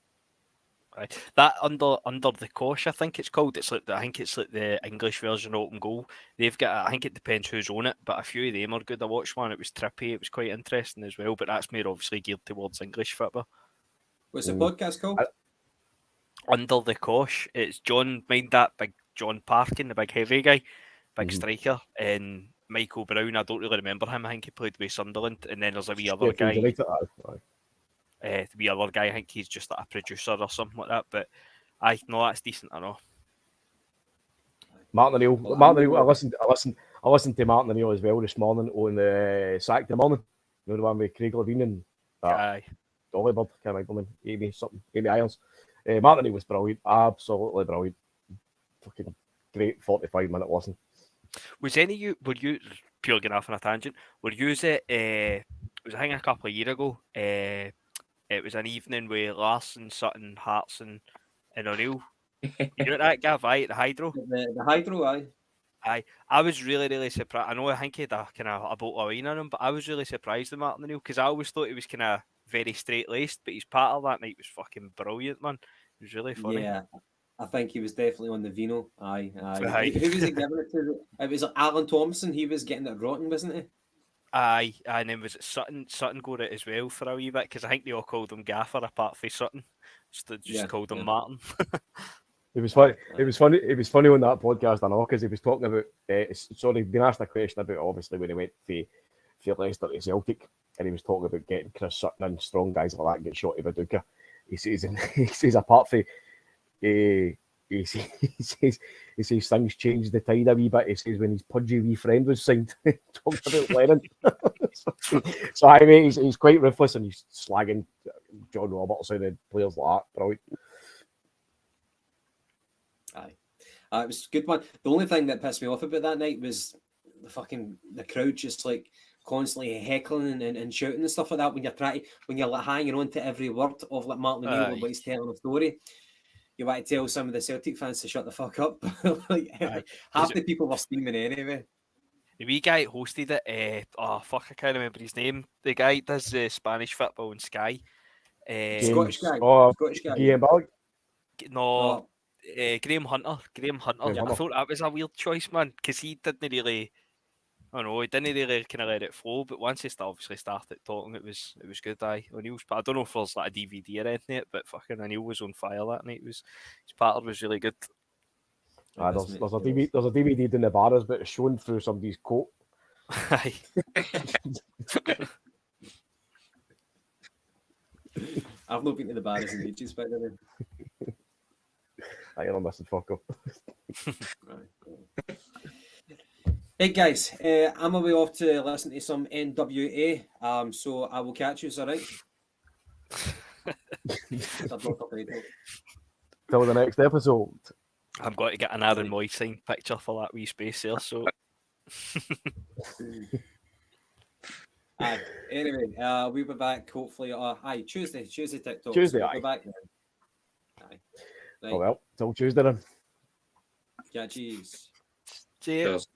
Right. That under the Kosh, I think it's called. I think it's like the English version of Open Goal. They've got, I think it depends who's on it, but a few of them are good. I watched one. It was trippy. It was quite interesting as well. But that's more obviously geared towards English football. What's the podcast called? Under the Kosh. It's John. Mind that big John Parkin, the big heavy guy, big striker, and Michael Brown. I don't really remember him. I think he played with Sunderland, and then there's a wee other guy. The wee other guy, I think he's just like a producer or something like that. But that's decent. I know. Martin O'Neill. I listened to Martin O'Neill as well this morning on the Sack the Morning. You know the one with Craig Levine and Dollybird, can't remember Amy Irons. Martin O'Neill was brilliant, absolutely brilliant. Fucking great 45-minute listen. Were you pure going off on a tangent? Were you it was I think a couple of years ago? It was an evening with Larson, Sutton, Hartson, and O'Neill. You know that Gav, the Hydro? The Hydro, aye. I was really, really surprised. I think he had a bottle of wine on him, but I was really surprised with Martin O'Neill because I always thought he was kind of very straight-laced, but his patter that night was fucking brilliant, man. It was really funny. Yeah, I think he was definitely on the vino. Aye. Who was he giving it to? It was Alan Thompson. He was getting it rotten, wasn't he? Aye, and then was it Sutton? Sutton got it as well for a wee bit because I think they all called him Gaffer apart from Sutton. Just called him Martin. It was funny. It was funny. It was funny on that podcast, I know, because he was talking about. Sorry, been asked a question about obviously when he went for Leicester to Celtic, and he was talking about getting Chris Sutton and strong guys like that get shot to Viduka. He says, apart from, he says things changed the tide a wee bit. He says when his pudgy wee friend was signed, talking about Lennon. So I mean, he's quite ruthless and he's slagging John Robertson and players like that. Brilliant. It was a good one. The only thing that pissed me off about that night was the crowd just like constantly heckling and shouting and stuff like that when you're like hanging on to every word of like Martin O'Neill when he's telling a story. You want to tell some of the Celtic fans to shut the fuck up. Half the people were screaming anyway. The wee guy hosted it. I can't remember his name. The guy does Spanish football on Sky. Scottish guy. Scottish guy. No. Graham Hunter. I thought that was a weird choice, man, because he didn't really. I don't know, he didn't really kind of let it flow. But once he obviously started talking, it was good. O'Neill's part. I don't know if there's like a DVD or anything, but fucking O'Neill was on fire that night. His part was really good. There's a DVD in the bars, but it's shown through somebody's coat. I've not been to the bars in ages, by the way. I'm missing fuck up. Hey guys, I'm away off to listen to some NWA. So I will catch you, alright? Till the next episode. I'm going to get an Aaron Moy signed picture for that wee space there. So. Anyway, we'll be back hopefully. Tuesday TikTok. Tuesday, we'll be back then. Right. Oh well, till Tuesday then. Yeah, cheers. Cheers.